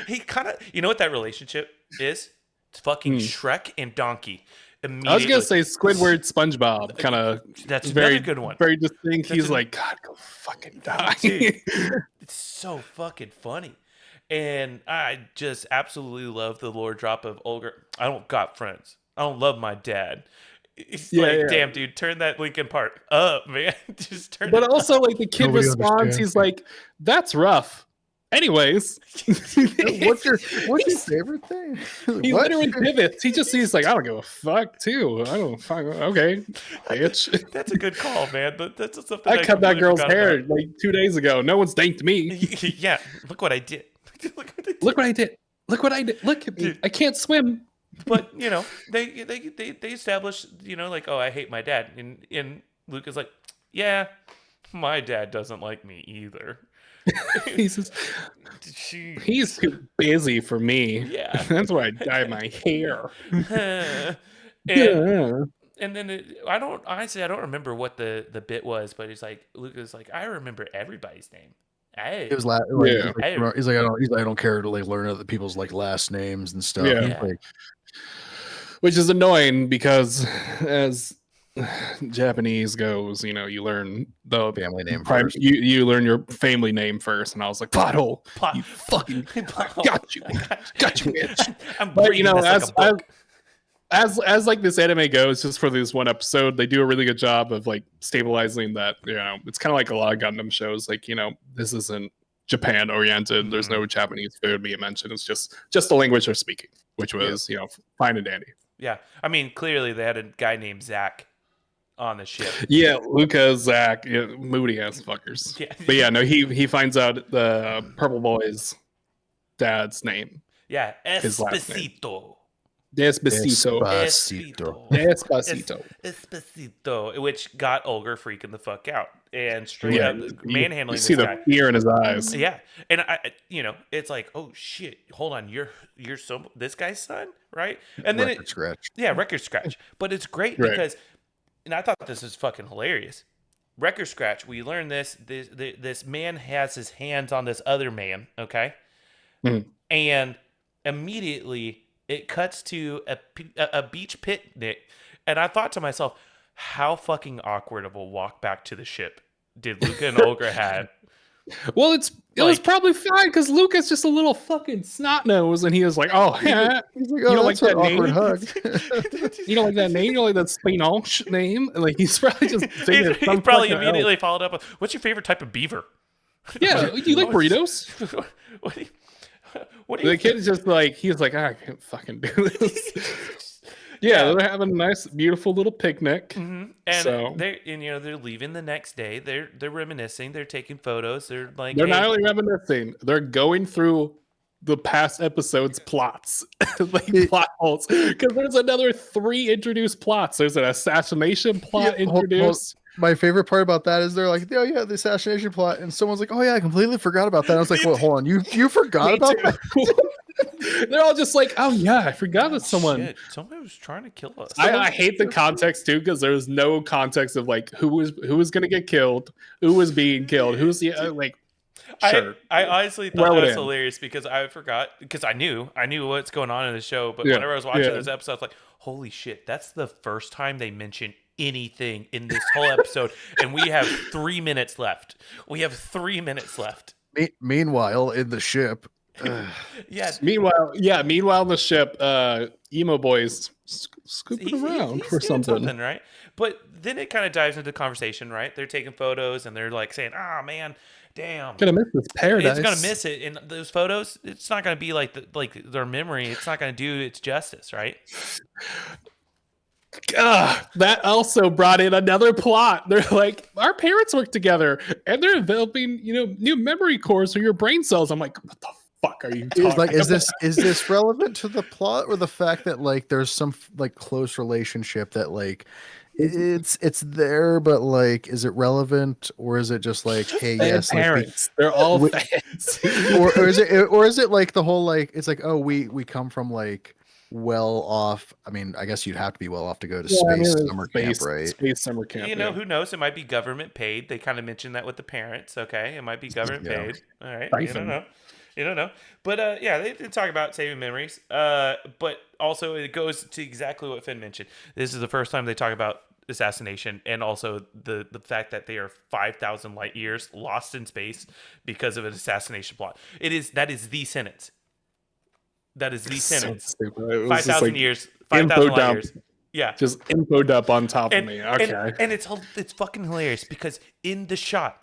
He kind of, you know what that relationship is? It's fucking Shrek and Donkey. I was gonna say Squidward, SpongeBob, kind of. That's very another good one. Very distinct. That's He's like, God, go fucking die. Dude, it's so fucking funny. And I just absolutely love the lore drop of Olga. I don't got friends. I don't love my dad. It's damn, dude, turn that Linkin Park up, man. Just turn But it also, up. like, the kid Nobody responds, understands. he's like, that's rough. Anyways, What's your favorite thing? he What? literally pivots. He just sees like, I don't give a fuck too. I don't fuck. Okay, bitch. That's a good call, man. That's something I cut that completely girl's forgot hair about. like 2 days ago. No one's thanked me. Yeah, look what I did. Look what I did. Look what I did. Look at me. Dude. I can't swim. But you know, they establish, you know, like, oh, I hate my dad, and Luke is like, yeah, my dad doesn't like me either. He's just, Jeez. he's too busy for me. Yeah. That's why I dye my hair. and Yeah. and then I don't remember what the bit was, but he's like, Luke is like, I remember everybody's name. Hey. It was like, Yeah. he's like, I don't care to like learn other people's like last names and stuff. Yeah. It's like, Which is annoying because as Japanese goes, you know, you learn the family name prime, first. you learn your family name first, and I was like, plot hole. Plot- You fucking Plot- got you, bitch. I'm But you reading know, this like a book. as like this anime goes, just for this one episode, they do a really good job of like stabilizing that. You know, it's kind of like a lot of Gundam shows. Like, you know, this isn't Japan oriented. There's no Japanese food being mentioned. It's just the language they're speaking, which was you know, fine and dandy. Yeah, I mean, clearly they had a guy named Zach on the ship. Yeah, Luca, Zach, moody ass fuckers. Yeah. But yeah, no, he finds out the Purple Boy's dad's name. Yeah, His last name. Espacito. Despacito. Despacito. Espacito, which got Olga freaking the fuck out and straight up manhandling You this see the guy. fear in his eyes. Yeah, and I, you know, it's like, oh shit, hold on, you're this guy's son, right? And then Record scratch. yeah, record scratch. But it's great Right. because, and I thought this was fucking hilarious. Record scratch. We learn this man has his hands on this other man, okay, and immediately it cuts to a beach picnic, and I thought to myself, how fucking awkward of a walk back to the ship did Luca and Olga had? Well, it was probably fine because Luca's just a little fucking snot nose, and he was like, "Oh, yeah, He's like, you don't like that's an that awkward name? hug. You don't like that name? You don't like that Spanish name?" And like he's probably just thinking He some probably fucking immediately followed up with, "What's your favorite type of beaver?" Yeah, you like burritos? What do you The kid is just like, he's like, I can't fucking do this. Yeah, they're having a nice, beautiful little picnic. And So they're leaving the next day. They're reminiscing. They're taking photos. They're like, they're hey, not only reminiscing, they're going through the past episode's plots, like plot holes. Because there's another 3 introduced plots. There's an assassination plot introduced. My favorite part about that is they're like, oh yeah, the assassination plot, and someone's like, oh yeah, I completely forgot about that. I was like, well, hold on, you forgot about that? They're all just like, oh yeah, I forgot that someone. shit, somebody was trying to kill us. I hate the context too because there's no context of like who was gonna get killed, who was being killed, who's the like. Sure. I honestly thought that was hilarious because I forgot because I knew what's going on in the show, but whenever I was watching this episode, I was like, holy shit, that's the first time they mention anything in this whole episode, and we have 3 minutes left. Meanwhile, in the ship, Yeah. Meanwhile in the ship, emo boys scooping around he's for doing something. right? But then it kind of dives into conversation, right? They're taking photos and they're like saying, "Ah, man, damn, Gonna miss this paradise. it's gonna miss it." In those photos, it's not gonna be like their memory. It's not gonna do its justice, right? That also brought in another plot. They're like, our parents work together, and they're developing, new memory cores for your brain cells. I'm like, what the fuck are you talking about? is this relevant to the plot or the fact that like there's some like close relationship that like it's there, but like, is it relevant, or is it just like, hey, Fan yes, like parents. They're all we- fans. or is it like the whole like, it's like, oh, we come from like well off. I mean, I guess you'd have to be well off to go to space summer camp, right? Space summer camp. You know, yeah. who knows? It might be government paid. They kind of mentioned that with the parents. Okay, it might be government Yeah. paid. All right, you don't Stipend. know. You don't know. But yeah, they talk about saving memories. But also it goes to exactly what Finn mentioned. This is the first time they talk about assassination, and also the fact that they are 5,000 light years lost in space because of an assassination plot. That is the sentence. That is the sentence. So stupid. It was just 5,000 like years. info 5,000 light dump. years. Yeah. Just infoed up on top of me. And, Okay. and it's fucking hilarious because in the shot,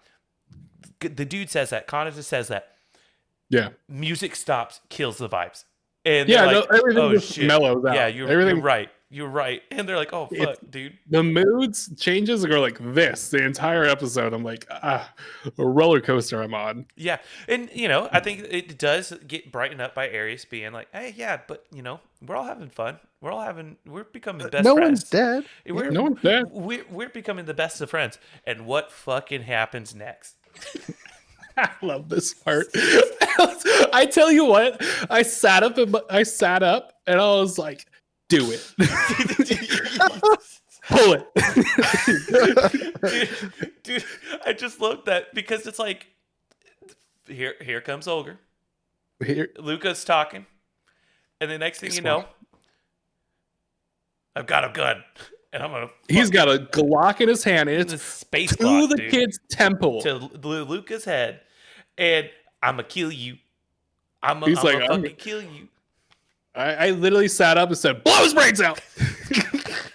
the dude says that, Connaughton says that, Yeah. music stops, kills the vibes. And Yeah, they're like, no, everything oh just shit. mellows out. Yeah, you're Everything- right. You're right. And they're like, oh fuck, dude. The moods changes go like this the entire episode. I'm like, a roller coaster I'm on. Yeah. And you know, I think it does get brightened up by Aries being like, hey, yeah, but you know, we're all having fun. We're becoming best No friends. one's dead. No one's dead. We're becoming the best of friends. And what fucking happens next? I love this part. I tell you what, I sat up and I was like, do it. Pull it. dude, I just love that because it's like, here comes Olger. Here, Luca's talking, and the next thing you know, I've got a gun, and I'm gonna. he's got a Glock in his hand, and it's a it's space to block, the dude, kid's temple. to Luca's head, and I'm gonna kill you. I'm He's like, gonna I'm- fucking kill you. I literally sat up and said, blow his brains out.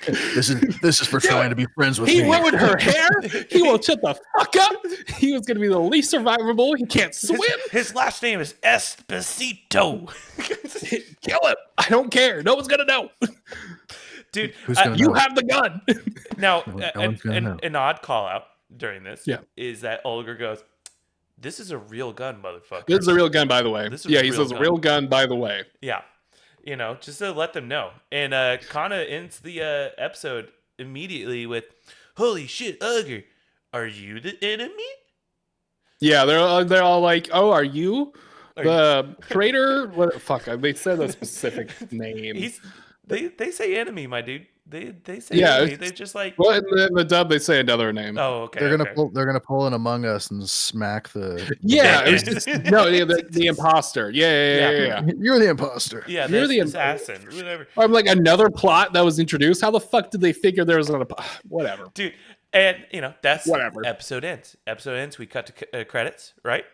This is for trying to be friends with He me. ruined her hair. He won't shut the fuck up. He was going to be the least survivable. He can't swim. His last name is Esposito. Kill him. I don't care. No one's going to know. Dude, Who's gonna You know? have the gun. now, No one's gonna know. an odd call out during this Yeah. is that Olger goes, this is a real gun, motherfucker. This is a real gun, by the way. This is Yeah, a he real says gun. real gun, by the way. Yeah. You know, just to let them know. And Kana ends the episode immediately with, holy shit, Olger, are you the enemy? Yeah, they're all like, oh, are you Are the traitor? What? Fuck, they said a specific name. They say enemy, my dude. They say Yeah, enemy. it's- They just like, Well, in the dub, they say another name. oh, okay. They're okay. gonna pull in Among Us and smack the. Yeah, Yeah. it was just, no, the imposter. Yeah. You're the imposter. Yeah, You're the assassin. Whatever. I'm like another plot that was introduced. How the fuck did they figure there was an whatever? Dude, and you know, that's Whatever. episode ends. Episode ends, we cut to credits, right?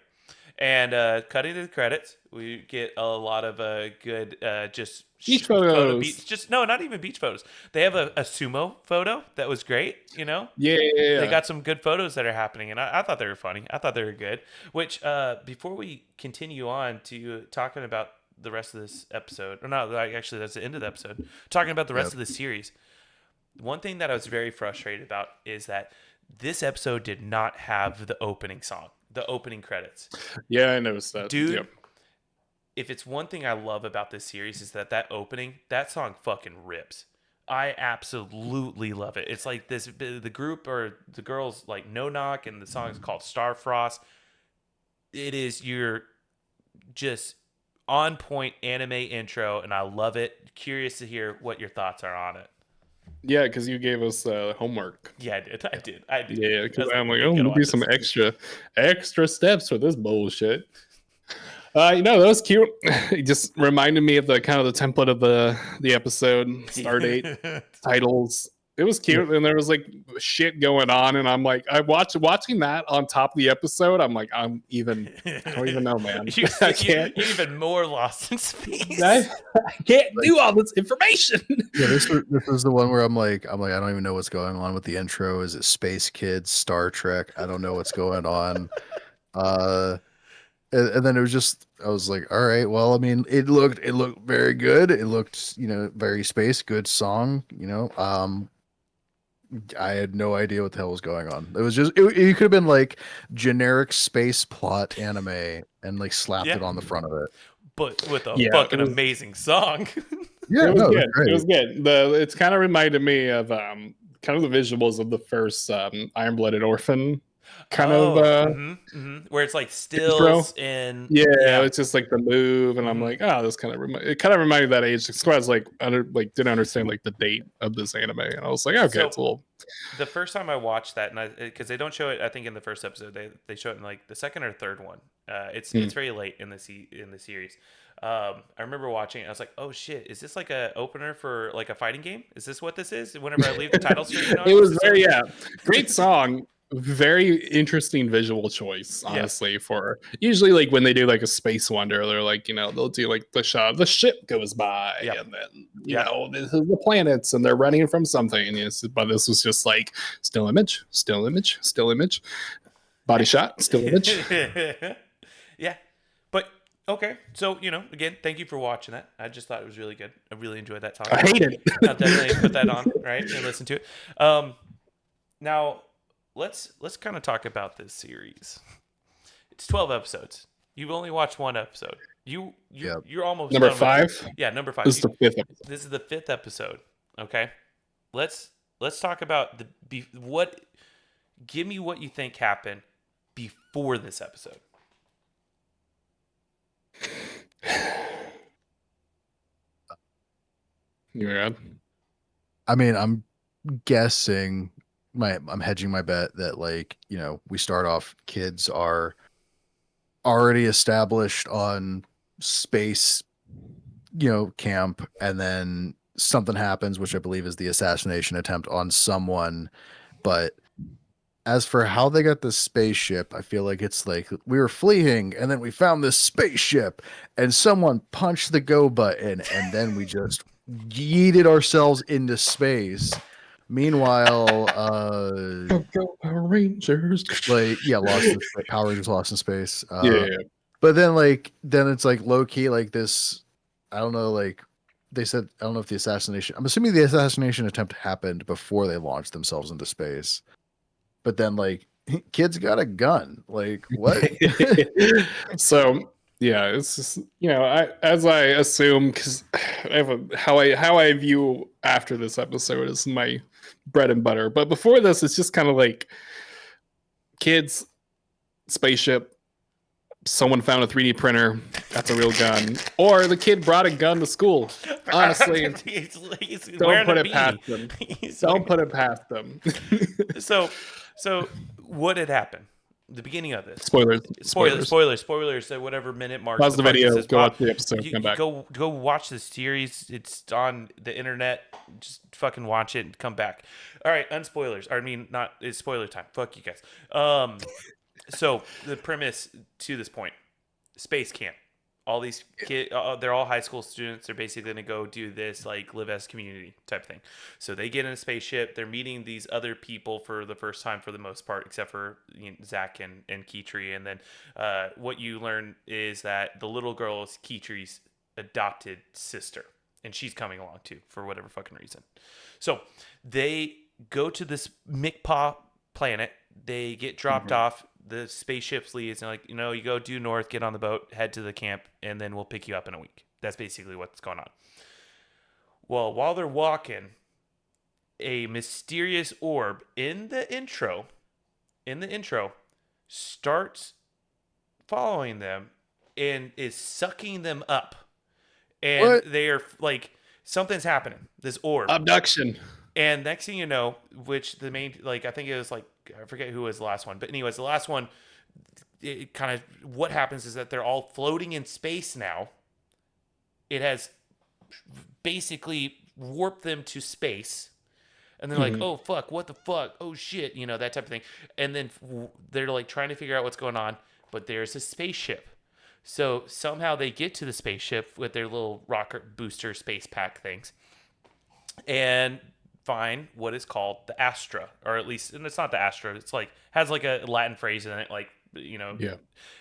And cutting to the credits, we get a lot of good just Beach photo photos. beats. Just no, not even beach photos. They have a sumo photo that was great, you know? Yeah. They got some good photos that are happening, and I thought they were funny. I thought they were good. Which, before we continue on to talking about the rest of this episode, or not, actually, that's the end of the episode, talking about the rest of the series, one thing that I was very frustrated about is that this episode did not have the opening song, the opening credits. Yeah, I noticed that. Dude, Yep. if it's one thing I love about this series is that opening, that song fucking rips. I absolutely love it. It's like this, the group or the girls like No Knock, and the song is called Star Frost. It is your just on point anime intro, and I love it. Curious to hear what your thoughts are on it. Yeah, because you gave us homework. Yeah, I did. Yeah, because That's- I'm like, you oh, gotta we'll do watch some this. extra steps for this bullshit. You know, that was cute. It just reminded me of the kind of the template of the episode, start date, titles. It was cute, and there was like shit going on, and I'm like, watching that on top of the episode. I'm like, I don't even know, man. I can't. You're even more lost in space. I can't do all this information. Yeah, this is the one where I'm like, I don't even know what's going on with the intro. Is it Space Kids, Star Trek? I don't know what's going on. And then it was just, I was like, all right, well, I mean, it looked very good. It looked, very space, good song, I had no idea what the hell was going on. It was just, it could have been like generic space plot anime and like slapped it on the front of it. But with a Yeah, fucking it was- amazing song. Yeah, It was no, good. great. It was good. It's kind of reminded me of kind of the visuals of the first Iron-Blooded Orphan kind of Oh, where it's like intro. stills and Yeah, it's just like the move, and I'm Mhm. like, oh, this kind of it kind of reminded me of that age. Because I was like, didn't understand like the date of this anime, and I was like, okay, So it's a little. the first time I watched that, and because they don't show it, I think in the first episode, they show it in like the second or third one. It's very late in the series. I remember watching it. I was like, oh shit, is this like a opener for like a fighting game? Is this what this is? Whenever I leave the title screen on, It is was this very what- great song. Very interesting visual choice, Yeah. honestly. For usually like when they do like a space wonder, they're like, they'll do like the shot of the ship goes by, Yep. and then Yep. this is the planets and they're running from something. Yes, but this was just like still image, still image, still image, body shot, still image. Yeah, but okay. So again, thank you for watching that. I just thought it was really good. I really enjoyed that talk. I hate it. I'll definitely put that on, right, and listen to it. Now let's kind of talk about this series. It's 12 episodes. You've only watched one episode. You're almost Number done with it. 5. Yeah, number 5. This is the 5th episode. This is the 5th episode. Okay, let's talk about what. Give me what you think happened before this episode. You're right. I mean, I'm guessing I'm hedging my bet that we start off, kids are already established on space, camp, and then something happens, which I believe is the assassination attempt on someone. But as for how they got the spaceship, I feel like it's like we were fleeing and then we found this spaceship and someone punched the go button and then we just yeeted ourselves into space. Meanwhile, Go Power Rangers. Power Rangers Lost in Space. Yeah. But then it's like low key like this. I don't know. Like they said, I don't know if the assassination. I'm assuming the assassination attempt happened before they launched themselves into space. But then kids got a gun. Like what? So yeah, it's just as I assume, because I have how I view after this episode is my bread and butter. But before this, it's just kind of like kids, spaceship. Someone found a 3D printer. That's a real gun. Or the kid brought a gun to school. Honestly, don't put it past them. Don't put it past them. So what had happened? The beginning of this. Spoilers. So whatever minute mark. Pause the video. Go watch the episode. Come back. Go watch the series. It's on the internet. Just fucking watch it and come back. All right, unspoilers. I mean, not it's spoiler time. Fuck you guys. So the premise to this point, space camp. All these kids, they're all high school students. They're basically going to go do this, like live as community type thing. So they get in a spaceship. They're meeting these other people for the first time, for the most part, except for Zach and Keetri. And then what you learn is that the little girl is Keetri's adopted sister, and she's coming along too for whatever fucking reason. So they go to this Mikpa planet. They get dropped off. The spaceship leaves and you go due north, get on the boat, head to the camp, and then we'll pick you up in a week. That's basically what's going on. Well, while they're walking, a mysterious orb in the intro starts following them and is sucking them up. And they are like, something's happening. This orb. Abduction. And next thing you know, which the main, I think it was I forget who was the last one. But anyways, the last one, it kind of, what happens is that they're all floating in space now. It has basically warped them to space. And they're like, oh, fuck, what the fuck? Oh, shit, that type of thing. And then they're trying to figure out what's going on. But there's a spaceship. So somehow they get to the spaceship with their little rocket booster space pack things. And find what is called the Astra, or at least, and it's not the Astra, it's has a Latin phrase in it, yeah.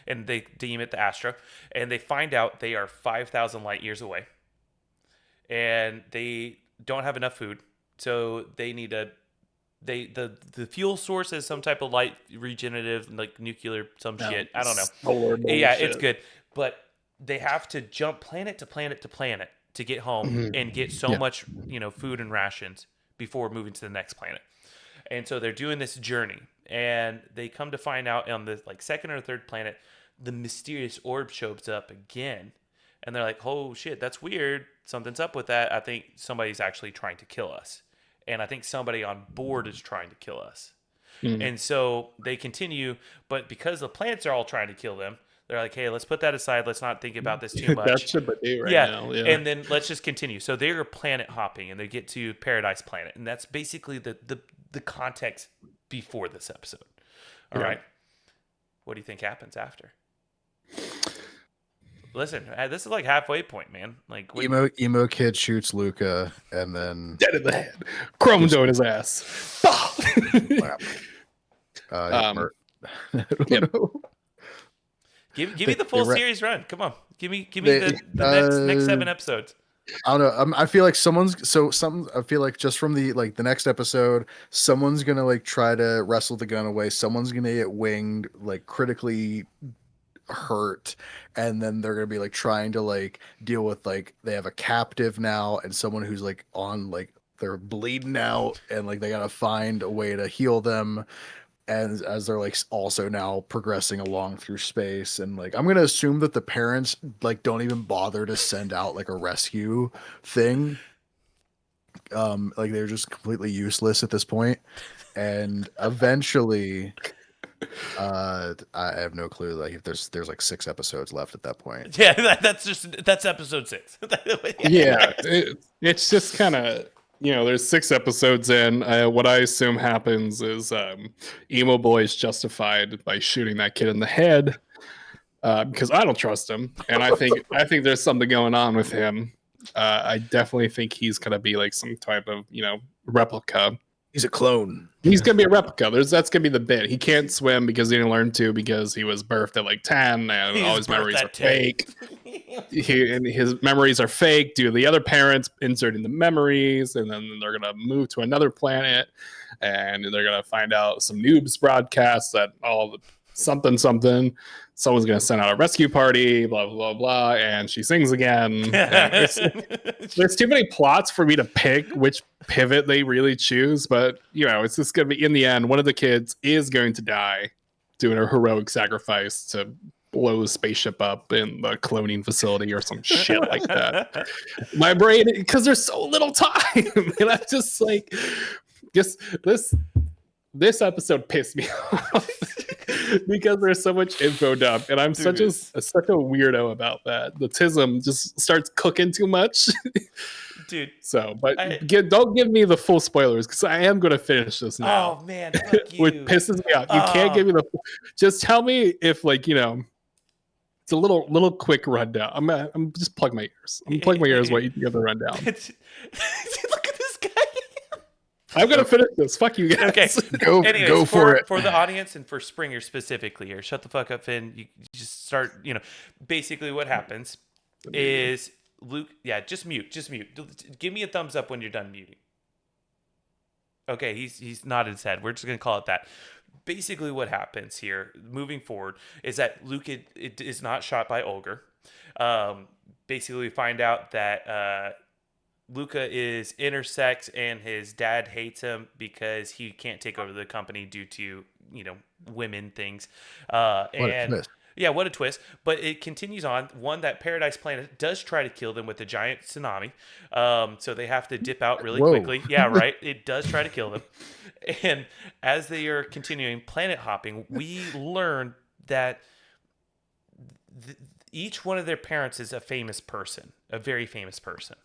And they deem it the Astra, and they find out they are 5,000 light years away, and they don't have enough food, so they need the fuel source is some type of light regenerative, nuclear shit. I don't know. Yeah, it's good, but they have to jump planet to planet to planet to get home and get so much food and rations before moving to the next planet. And so they're doing this journey, and they come to find out on the like second or third planet, the mysterious orb shows up again, and they're like, "Oh shit, that's weird. Something's up with that. I think somebody's actually trying to kill us, and I think somebody on board is trying to kill us." And so they continue, but because the plants are all trying to kill them, they're like, "Hey, let's put that aside. Let's not think about this too much." That's what they do right now. Yeah. And then let's just continue. So they're planet hopping, and they get to Paradise Planet, and that's basically the context before this episode. All right. What do you think happens after? Listen, this is like halfway point, man. Like emo kid shoots Luca and then dead in the head, chrome dough in his ass. I don't know. Give me the full series run. Come on, give me the next 7 episodes. I don't know. I feel like I feel like just from the next episode, someone's gonna like try to wrestle the gun away. Someone's gonna get winged, like critically hurt, and then they're gonna be like trying to like deal with like they have a captive now and someone who's like on like they're bleeding out, and like they gotta find a way to heal them. And as they're like also now progressing along through space, and like I'm gonna assume that the parents like don't even bother to send out like a rescue thing. Like they're just completely useless at this point. And eventually, I have no clue. Like if there's like 6 episodes left at that point. Yeah, that's episode 6. Yeah, it's just kind of. There's 6 episodes in. What I assume happens is Emo Boy is justified by shooting that kid in the head because I don't trust him, and I think there's something going on with him. I definitely think he's gonna be like some type of replica. He's a clone. He's gonna be a replica. That's gonna be the bit. He can't swim because he didn't learn to because he was birthed at like 10, and all his memories are fake. His memories are fake due to the other parents inserting the memories, and then they're gonna move to another planet, and they're gonna find out some noobs broadcasts that something. Someone's gonna send out a rescue party, blah blah blah, and she sings again. There's too many plots for me to pick which pivot they really choose, but it's just gonna be in the end. One of the kids is going to die doing a heroic sacrifice to blow the spaceship up in the cloning facility or some shit like that. My brain, because there's so little time, and I'm just like, this episode pissed me off because there's so much info dump, and I'm such a weirdo about that. The tism just starts cooking too much. Dude. So, but don't give me the full spoilers because I am going to finish this now. Oh man, fuck you. Which pisses me off. You can't give me just tell me if it's a little quick rundown. I'm just plug my ears. I'm plug my ears while you give the rundown. Look at this guy. I'm gonna finish this. Fuck you guys. Okay. Anyways, go for it. For the audience and for Springer specifically here, shut the fuck up, Finn. You just start, basically what happens is Luke, just mute. Give me a thumbs up when you're done muting. Okay, he's nodded his head. We're just gonna call it that. Basically what happens here, moving forward, is that Luke is not shot by Olger. Basically we find out that Luca is intersex and his dad hates him because he can't take over the company due to, women things. What a twist. Yeah, what a twist. But it continues on. One, that Paradise Planet does try to kill them with a giant tsunami. So they have to dip out really quickly. Yeah, right. It does try to kill them. And as they are continuing planet hopping, we learn that each one of their parents is a famous person, a very famous person.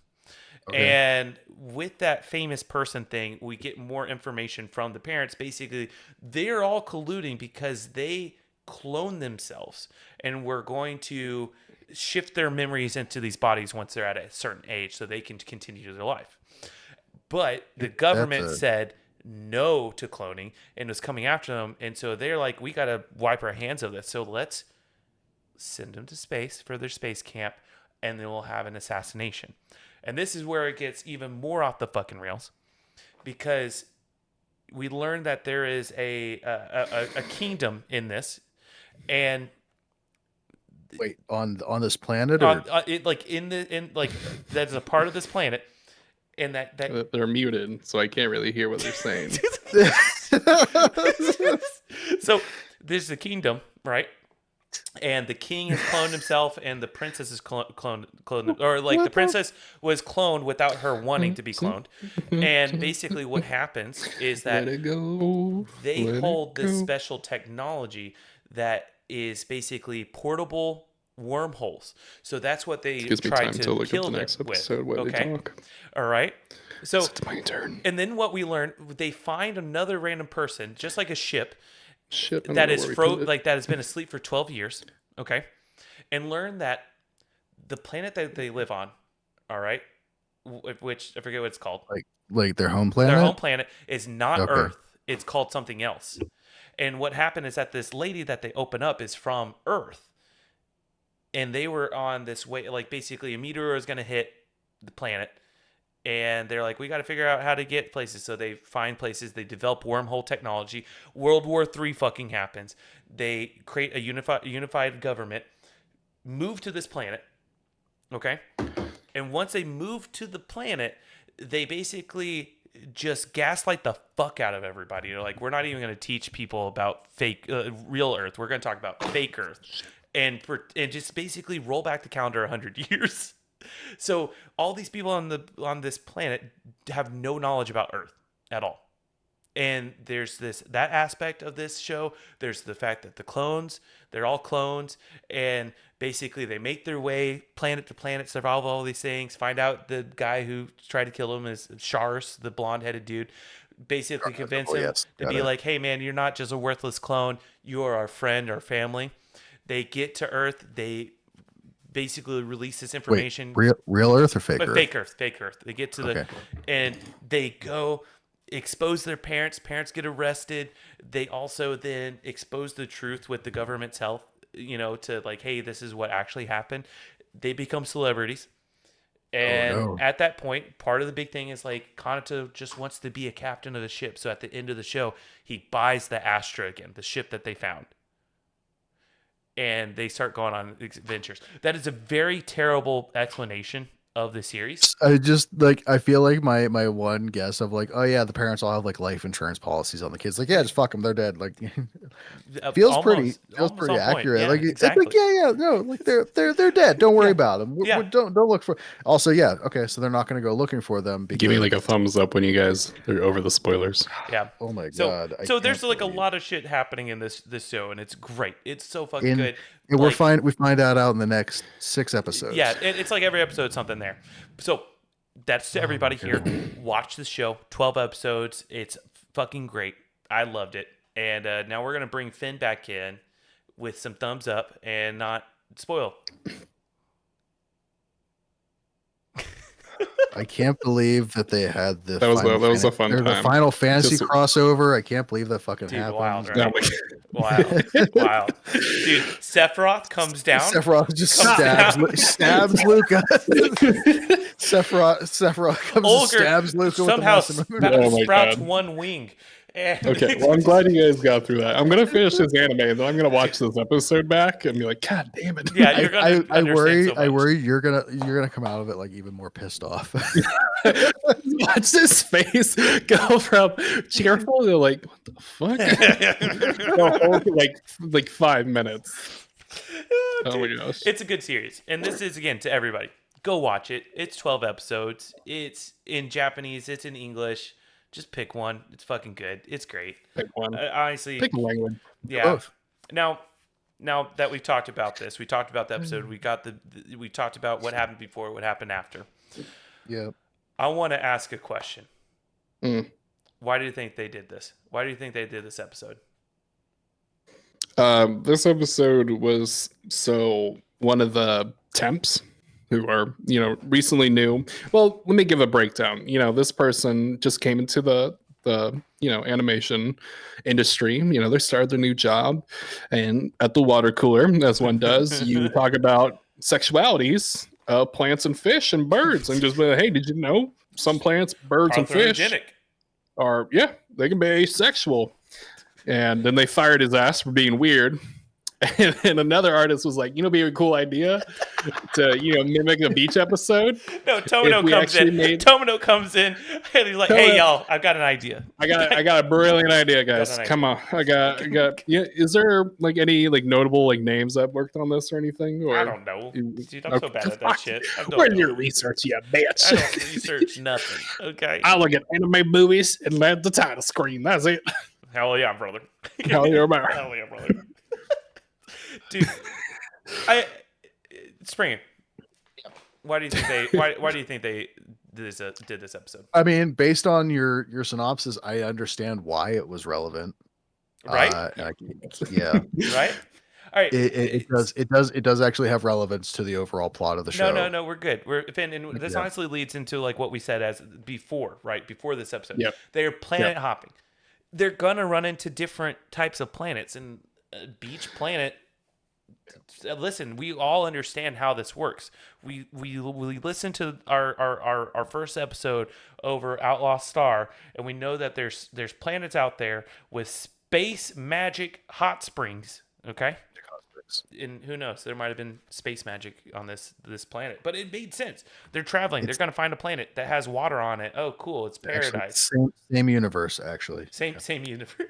Okay. And with that famous person thing, we get more information from the parents. Basically, they're all colluding because they clone themselves, and we're going to shift their memories into these bodies once they're at a certain age so they can continue their life. But the government said no to cloning and was coming after them, and so they're like, we got to wipe our hands of this, so let's send them to space for their space camp, and then we'll have an assassination. And this is where it gets even more off the fucking rails, because we learned that there is a kingdom in this, and on this planet, or that's a part of this planet, And that They're muted, so I can't really hear what they're saying. So there's the kingdom, right? And the king has cloned himself, and the princess is cloned, or like the princess was cloned without her wanting to be cloned. And basically, what happens is Let that it go. they Let it hold this go. special technology that is basically portable wormholes. So that's what they Gives me tried time to to look kill up the them next with. episode while they Okay, talk. all right. So It's my turn. and then what we learn, they find another random person, just like a ship, Shit, I don't that know is where we put it. like that has been asleep for 12 years. Okay, and learn that the planet that they live on, all right, which I forget what it's called. Like their home planet. Their home planet is not Okay. Earth. It's called something else. And what happened is that this lady that they open up is from Earth. And they were on this way, like basically a meteor is going to hit the planet. And they're like, we got to figure out how to get places. So they find places. They develop wormhole technology. World War III fucking happens. They create a unified government, move to this planet. Okay? And once they move to the planet, they basically just gaslight the fuck out of everybody. They're like, we're not even going to teach people about real Earth. We're going to talk about fake Earth, and just basically roll back the calendar 100 years. So all these people on this planet have no knowledge about Earth at all. And there's that aspect of this show. There's the fact that the clones, they're all clones, and basically they make their way planet to planet, survive all these things, find out the guy who tried to kill him is Shars, the blonde-headed dude, basically convince him to be like, hey man, you're not just a worthless clone, you are our friend, our family. They get to Earth, they basically release this information. Wait, real Earth or fake Earth? Fake Earth. They get to and they go expose their parents. Parents get arrested. They also then expose the truth with the government's help, to like, hey, this is what actually happened. They become celebrities. And at that point, part of the big thing is like Kanato just wants to be a captain of the ship. So at the end of the show, he buys the Astra again, the ship that they found. And they start going on adventures. That is a very terrible explanation of the series. I feel like my one guess of like, oh yeah, the parents all have like life insurance policies on the kids. Like, yeah, just fuck them, they're dead. Like, feels pretty accurate. Yeah, like, exactly. It's like, no, like they're dead. Don't worry about them. Don't look for. Also, yeah, okay, so they're not going to go looking for them. Give me like a thumbs up when you guys are over the spoilers. Yeah. Oh my god. So there's like a lot of shit happening in this show, and it's great. It's so fucking good. And we find out in the next 6 episodes. Yeah, it's like every episode something there. So that's to everybody here. Watch the show. 12 episodes. It's fucking great. I loved it. And now we're gonna bring Finn back in with some thumbs up and not spoil. I can't believe that they had the that was a fun time. The Final Fantasy crossover. I can't believe that fucking happened. Wild, right? Wow. Dude, Sephiroth comes down. Sephiroth just stabs Luca. Sephiroth comes and stabs Luca somehow with the sprouts one wing. Okay, well, I'm glad you guys got through that. I'm gonna finish this anime, and then I'm gonna watch this episode back and be like, God damn it! Yeah, you're gonna. I worry you're gonna come out of it like even more pissed off. Watch this face go from cheerful to like, what the fuck? like 5 minutes. Oh my gosh! It's a good series, and this is again to everybody. Go watch it. It's 12 episodes. It's in Japanese. It's in English. Just pick one. It's fucking good. It's great. Pick one. Honestly, pick a language. Yeah. Both. Now that we've talked about this, we talked about the episode. We talked about what happened before, what happened after. Yeah. I want to ask a question. Why do you think they did this? Why do you think they did this episode? This episode was so one of the temps who are, recently new. Well, let me give a breakdown. This person just came into the animation industry. They started their new job, and at the water cooler, as one does, you talk about sexualities of plants and fish and birds, and just be like, hey, did you know some plants, birds, and fish they can be asexual? And then they fired his ass for being weird. And another artist was like, be a cool idea to, mimic a beach episode. No, Tomino comes in and he's like, "Hey, y'all, I've got an idea. I got a brilliant idea, guys. Come on. I got. Yeah. Is there like any like notable like names that worked on this or anything? Or I don't know, dude. I'm so bad at that shit. Where's your research, you bitch? I don't research nothing. Okay. I look at anime movies and let the title screen. That's it. Hell yeah, brother. Hell yeah, brother. Hell yeah, brother. Dude, Springer. Why do you think they? Why do you think they did this episode? I mean, based on your synopsis, I understand why it was relevant. Right? Yeah. Right. All right. It does actually have relevance to the overall plot of the show. No, we're good. And this honestly leads into like what we said as before, right? Before this episode. Yep. They're planet hopping. They're gonna run into different types of planets, and beach planet. Listen, we all understand how this works. We listen to our first episode over Outlaw Star, and we know that there's planets out there with space magic hot springs. Okay, and who knows? There might have been space magic on this planet, but it made sense. They're traveling. They're going to find a planet that has water on it. Oh, cool! It's paradise. Same universe, actually. Same universe.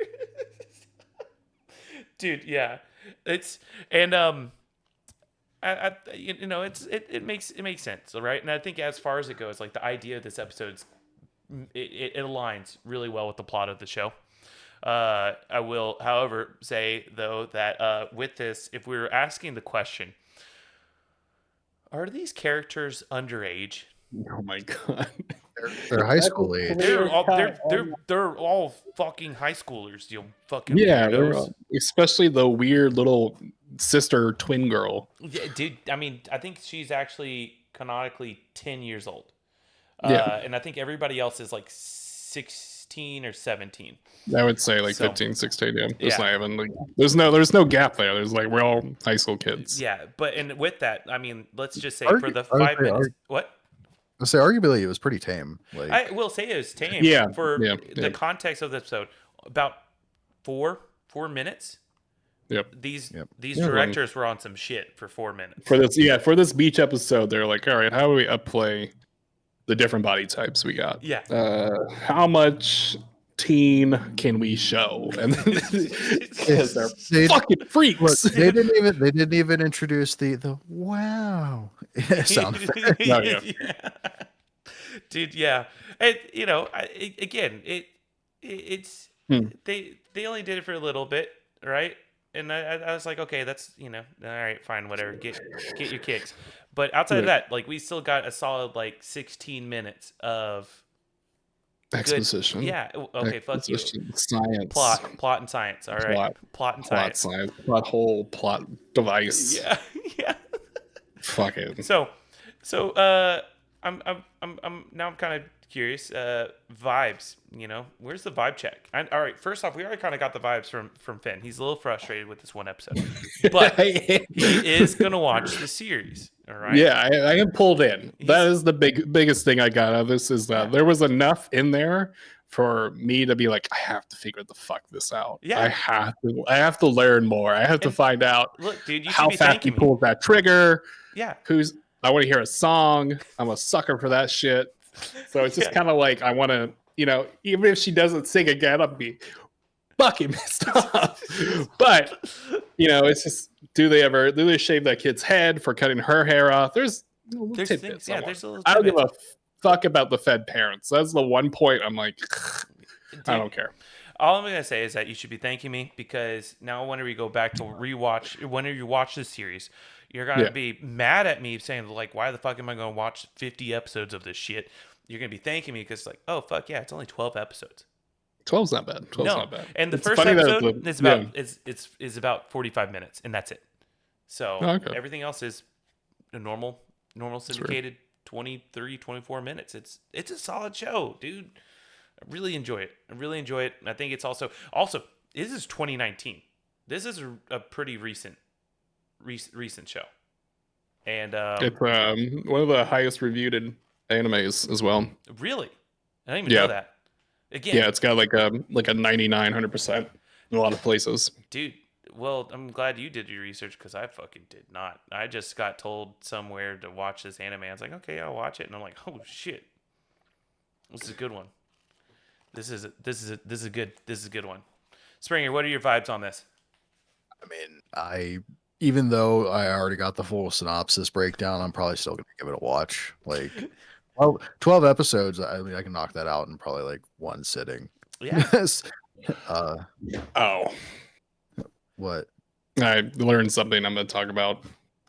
Dude, yeah. It's and it makes sense, all right. And I think as far as it goes, like the idea of this episode, it aligns really well with the plot of the show. I will, however, say though that with this, if we were asking the question, are these characters underage? Oh my god. They're high school age. They're all fucking high schoolers, you fucking weirdos. Especially the weird little sister twin girl. Yeah, dude. I mean, I think she's actually canonically 10 years old. And I think everybody else is like 16 or 17. I would say like 15, 16. Yeah. There's not even like there's no gap there. There's like we're all high school kids. Yeah, but and with that, I mean, let's just say for the 5 minutes. What? I'll say arguably it was pretty tame. Like I will say it was tame. For the context of the episode, about four minutes. Yep. These directors were on some shit for 4 minutes. For this beach episode, they're like, all right, how do we upplay the different body types we got? Yeah. How much teen can we show? And they're fucking freaks. Look, they didn't even introduce the wow sound effect. No, yeah. Dude, yeah. And they only did it for a little bit, right? And I was like, okay, that's all right, fine, whatever. Get your kicks. But outside of that, like we still got a solid like 16 minutes of exposition. Good, yeah. Okay. Fuck you. Science. Plot and science. All right. Plot and science. Plot hole. Plot device. Yeah. Yeah. Fuck it. So, I'm kind of curious. Vibes. Where's the vibe check? All right. First off, we already kind of got the vibes from Finn. He's a little frustrated with this one episode, but he is gonna watch the series. All right. Yeah, I am pulled in. That is the biggest thing I got out of this is that there was enough in there for me to be like, I have to figure the fuck this out. Yeah. I have to learn more. I have to find out look, dude, how fast he pulls that trigger. Yeah. I want to hear a song. I'm a sucker for that shit. So it's just kind of like I want to, even if she doesn't sing again, I'll be fucking pissed off. But it's just do they shave that kid's head for cutting her hair off? There's tidbits. There's a little I don't give a fuck about the fed parents. That's the one point I'm like, dude, I don't care. All I'm gonna say is that you should be thanking me because now whenever you go back to whenever you watch this series, you're gonna be mad at me saying like, why the fuck am I gonna watch 50 episodes of this shit? You're gonna be thanking me because like, oh fuck yeah, it's only 12 episodes. 12's not bad. 12's not bad. And the first episode is about 45 minutes, and that's it. So everything else is a normal syndicated 23, 24 minutes. It's a solid show, dude. I really enjoy it. I think it's also this is 2019. This is a pretty recent show, and it's one of the highest reviewed animes as well. Really, I didn't even know that. Again, yeah, it's got like a 99, 100% in a lot of places. Dude, Well, I'm glad you did your research because I fucking did not. I just got told somewhere to watch this anime. I was like, okay, I'll watch it, and I'm like, oh shit, this is a good one. This is a good one. Springer, what are your vibes on this? I mean, even though I already got the full synopsis breakdown, I'm probably still gonna give it a watch. Like, well, 12 episodes. I mean, I can knock that out in probably like one sitting. Yeah. uh, Oh, what? I learned something I'm going to talk about.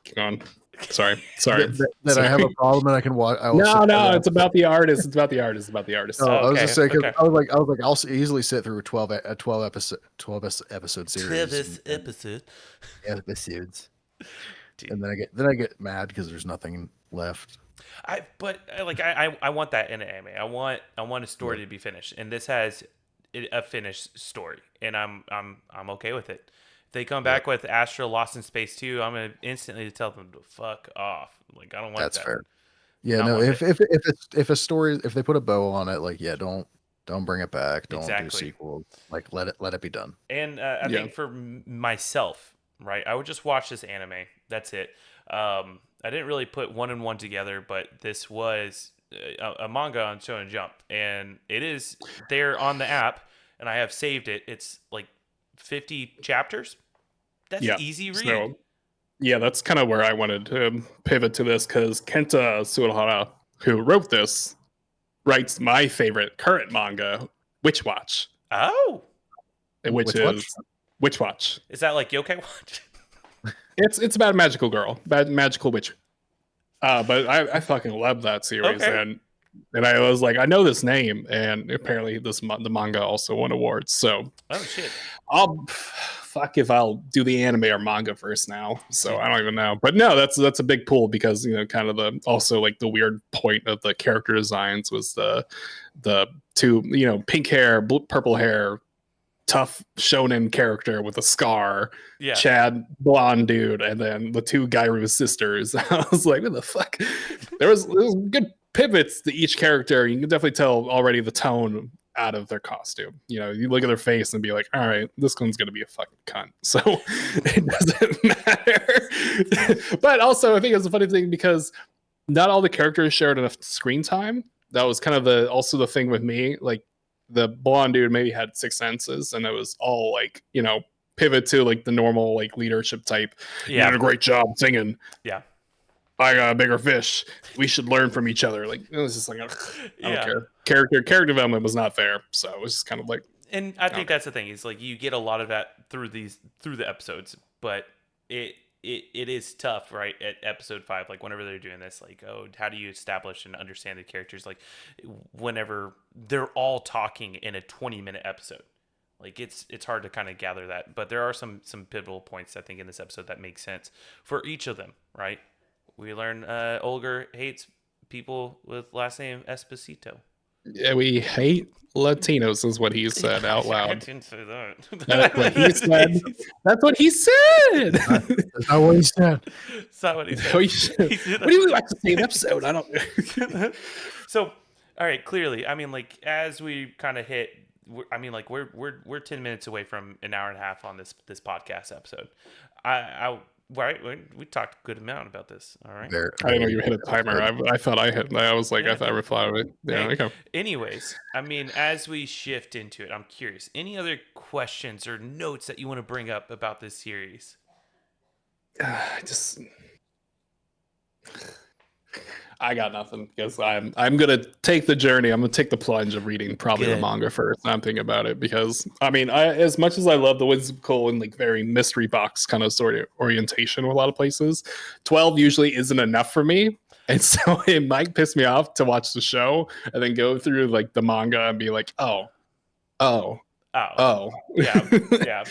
Keep going. Sorry. That I have a problem and I can watch. No, it's about the artist. It's about the artist. Oh, I was Okay, just saying, 'cause okay. I was like, I'll easily sit through a 12 episode series. This episode. Episodes. Dude. And then I get mad because there's nothing left. I want that in an anime. I want a story to be finished, and this has a finished story, and I'm okay with it. If they come back with Astra Lost in Space 2, I'm gonna instantly tell them to fuck off. Like, I don't want That's that. fair. Yeah, I no. want If a story, if they put a bow on it, like, yeah, don't bring it back. Don't do Exactly. sequels. Like, let it be done. And I think for myself, right, I would just watch this anime. That's it. I didn't really put one and one together, but this was a manga on Shonen Jump, and it is there on the app, and I have saved it. It's like 50 chapters. That's easy read. So, yeah, that's kind of where I wanted to pivot to this, because Kenta Suehara, who wrote this, writes my favorite current manga, Witch Watch. Oh, Which is Witch Watch. Is that like Yokai Watch? It's about a magical girl, magical witch. But I fucking love that series, Okay. and I was like, I know this name, and apparently the manga also won awards. So, Oh shit. I'll fuck if I'll do the anime or manga first now. So I don't even know, but no, that's a big pull, because kind of the weird point of the character designs was the two pink hair, purple hair, tough shonen character with a scar, Yeah. Chad blonde dude, and then the two Gairu sisters. I was like, what the fuck? There was good pivots to each character. You can definitely tell already the tone out of their costume. You look at their face and be like, all right, this one's gonna be a fucking cunt. So it doesn't matter. But also, I think it's a funny thing, because not all the characters shared enough screen time. That was kind of the thing with me. Like, the blonde dude maybe had 6 senses, and it was all like, pivot to like the normal like leadership type. Yeah. You did a great job singing. Yeah. I got a bigger fish. We should learn from each other. Like, it was just like, I don't care. Character development was not there, so it was just kind of like. And I think that's the thing, is like you get a lot of that through the episodes, but it is tough, right? At episode 5, like whenever they're doing this, like, oh, how do you establish and understand the characters? Like, whenever they're all talking in a 20-minute episode, like it's hard to kind of gather that. But there are some pivotal points, I think, in this episode that make sense for each of them, right? We learn Olger hates people with last name Esposito. Yeah, we hate Latinos, is what he said out I loud. didn't say that. That's what he said. That's what he said. That's not what he said. That's not what he said. What do you like to say in episode? I don't. So, all right, clearly, I mean, like, as we kind of hit, we're 10 minutes away from an hour and a half on this podcast episode. We talked a good amount about this. All right. I didn't know you hit a timer. I thought I hit. I was like, I thought I replied it. Yeah. Okay. Anyways, I mean, as we shift into it, I'm curious. Any other questions or notes that you want to bring up about this series? I got nothing, because I'm gonna take the journey. I'm gonna take the plunge of reading probably the manga first. I'm thinking about it, because I mean, as much as I love the whimsical and like very mystery box kind of sort of orientation with a lot of places, 12 usually isn't enough for me, and so it might piss me off to watch the show and then go through like the manga and be like, oh, yeah.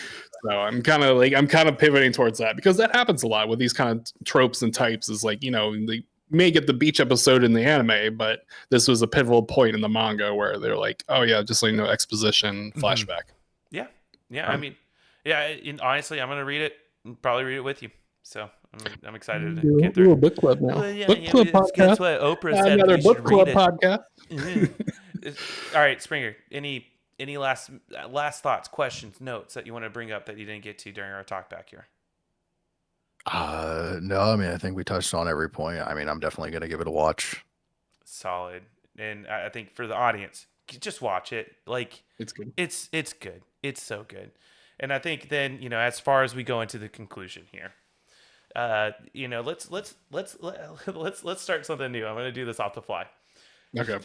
So I'm kind of pivoting towards that, because that happens a lot with these kind of tropes and types. Is like, they may get the beach episode in the anime, but this was a pivotal point in the manga where they're like, oh yeah, just like exposition flashback. Yeah. I mean, honestly, I'm gonna read it and probably read it with you. So I'm excited to get through. A book club now. Book club podcast. That's what Oprah said. Another we book should club read it. podcast. All right, Springer. Any any last thoughts, questions, notes that you want to bring up that you didn't get to during our talk back here? No, I mean, I think we touched on every point. I mean, I'm definitely gonna give it a watch. Solid. And I think for the audience, just watch it. Like, It's good. it's good. It's so good. And I think then, as far as we go into the conclusion here, let's start something new. I'm gonna do this off the fly. Okay.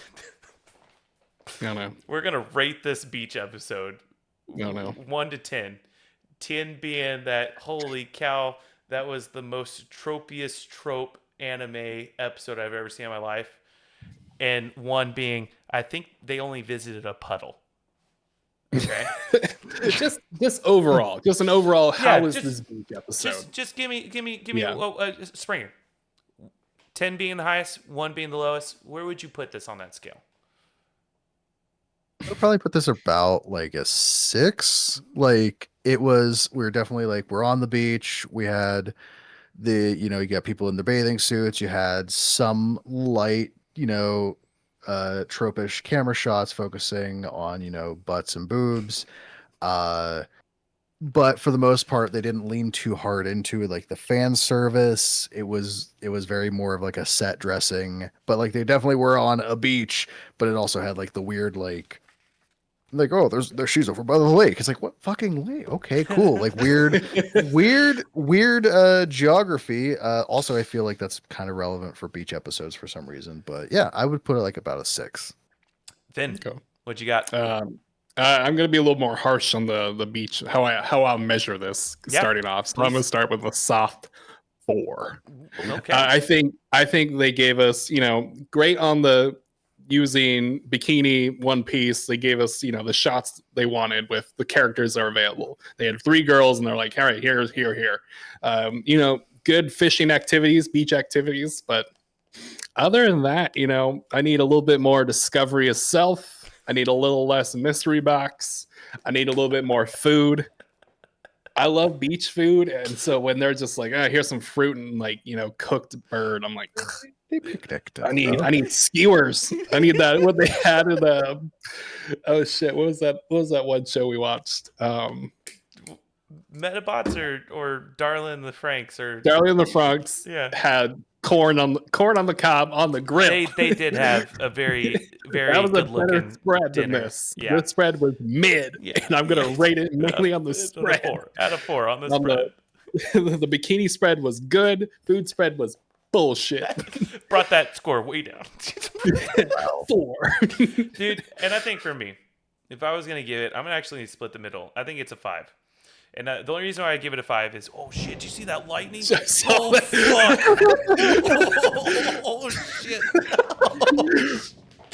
No. We're gonna rate this beach episode No. 1 to 10. 10 being that holy cow, that was the most tropiest trope anime episode I've ever seen in my life. And 1 being, I think they only visited a puddle. Okay. just overall, just an overall. How was just- this beach episode? Just give me Yeah. Springer. 10 being the highest, 1 being the lowest. Where would you put this on that scale? I'll probably put this about like a 6. Like we were definitely like, we're on the beach. We had you got people in the bathing suits. You had some light, tropish camera shots focusing on, butts and boobs. But for the most part, they didn't lean too hard into like the fan service. It was very more of like a set dressing, but like they definitely were on a beach, but it also had like the weird oh, there's shoes over by the lake. It's like, what fucking lake? Okay, cool. Like weird geography. Also, I feel like that's kind of relevant for beach episodes for some reason. But yeah, I would put it like about a 6. Then, Okay. what you got? I'm gonna be a little more harsh on the beach. How I'll measure this starting off. So I'm gonna start with a soft 4. Okay. I think they gave us, great on the using bikini one piece. They gave us, the shots they wanted with the characters that are available. They had 3 girls, and they're like, all right, here. Good fishing activities, beach activities, but other than that, I need a little bit more discovery of self. I need a little less mystery box. I need a little bit more food. I love beach food, and so when they're just like, here's some fruit and cooked bird, I'm like, They picnicked. I need skewers. I need that. What they had in the oh shit, what was that one show we watched? Metabots or Darlin and the Franks or Darley and the Franks had corn on the cob on the grill. They did have a very that was good a better looking spread dinner. than this. Yeah. This spread was mid, and I'm gonna rate it mainly on the It's spread. Out of 4 on the spread. The bikini spread was good. Food spread was bullshit. Brought that score way down. 4. Dude, and I think for me, if I was going to give it, I'm going to actually split the middle. I think it's a 5. And the only reason why I give it a 5 is, oh shit, do you see that lightning? Oh, Fuck. Oh, shit.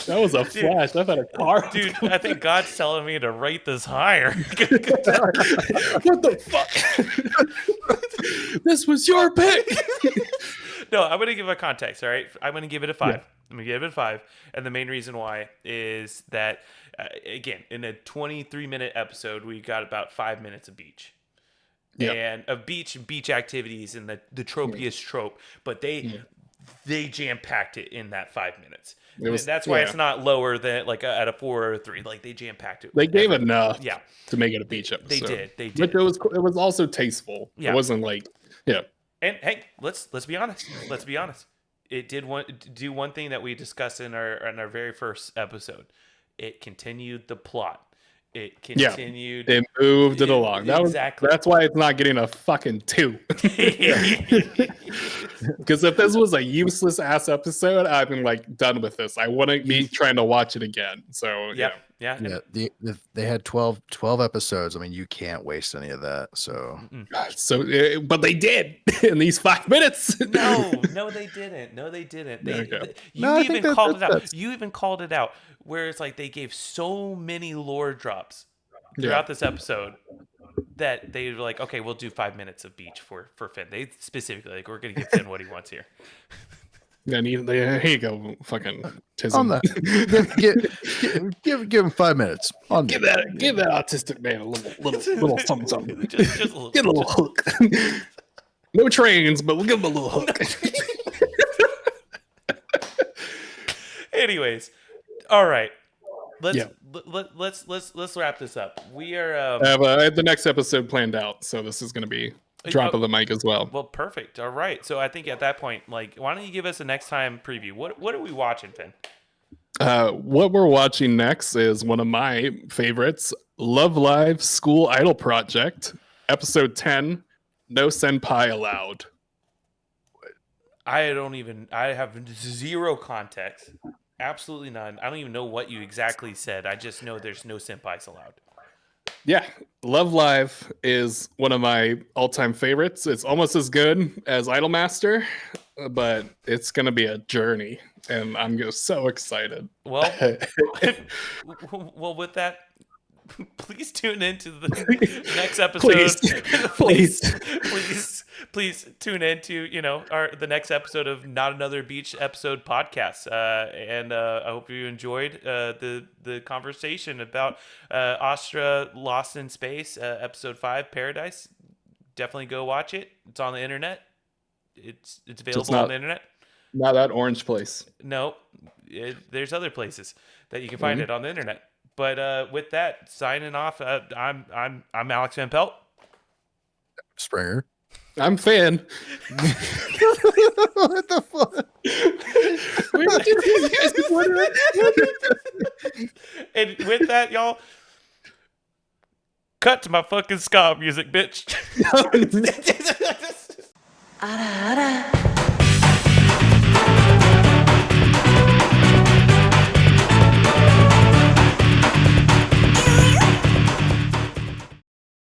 That was a flash. I've had a car. Dude, I think God's telling me to rate this higher. What the fuck? This was your pick. No, I'm going to give a context, all right? I'm going to give it a 5. Yeah. I'm going to give it a 5. And the main reason why is that, again, in a 23-minute episode, we got about 5 minutes of beach. Yep. And of beach activities and the tropiest trope. But they jam-packed it in that 5 minutes. That's why it's not lower than like at a 4 or a 3. Like they jam-packed it. They gave enough Yeah. to make it a beach episode. They did. But it was also tasteful. Yeah. It wasn't like, And hey, let's be honest. Let's be honest. It did do one thing that we discussed in our very first episode. It continued the plot. It continued. It moved it along. Exactly. That's why it's not getting a fucking 2. Because if this was a useless ass episode, I've been like done with this. I wouldn't be trying to watch it again. So Yeah. They had 12 episodes. I mean, you can't waste any of that. So but they did in these 5 minutes. No, they didn't. Okay. You even called it out. You even called it out where it's like they gave so many lore drops throughout this episode that they were like, okay, we'll do 5 minutes of beach for Finn. They specifically like, we're gonna give Finn what he wants here. Then here you go, fucking Tism. Give him 5 minutes. Give that autistic man a little something, something. Just a little. Get a little hook. No trains, but we'll give him a little hook. Anyways, all right. let's Yeah. let's wrap this up. We are I have the next episode planned out, so this is going to be drop of the mic as well. well, perfect. All right. So I think at that point, like, why don't you give us a next time preview? What are we watching, Finn? What we're watching next is one of my favorites, Love Live School Idol Project, episode 10, No Senpai Allowed. I have zero context. Absolutely none. I don't even know what you exactly said. I just know there's no senpais allowed. Yeah, Love Live is one of my all-time favorites. It's almost as good as Idolmaster, but it's going to be a journey, and I'm just so excited. Well, well, with that, please tune into the next episode. please tune into the next episode of Not Another Beach Episode podcast. And I hope you enjoyed the conversation about Astra Lost in Space, episode 5, Paradise. Definitely go watch it. It's on the internet. It's available on the internet. Not that orange place. No, there's other places that you can find it on the internet. But with that, signing off. I'm Alex Van Pelt. Springer. I'm Finn. What the fuck? And with that, y'all, cut to my fucking ska music, bitch. Ara, ara.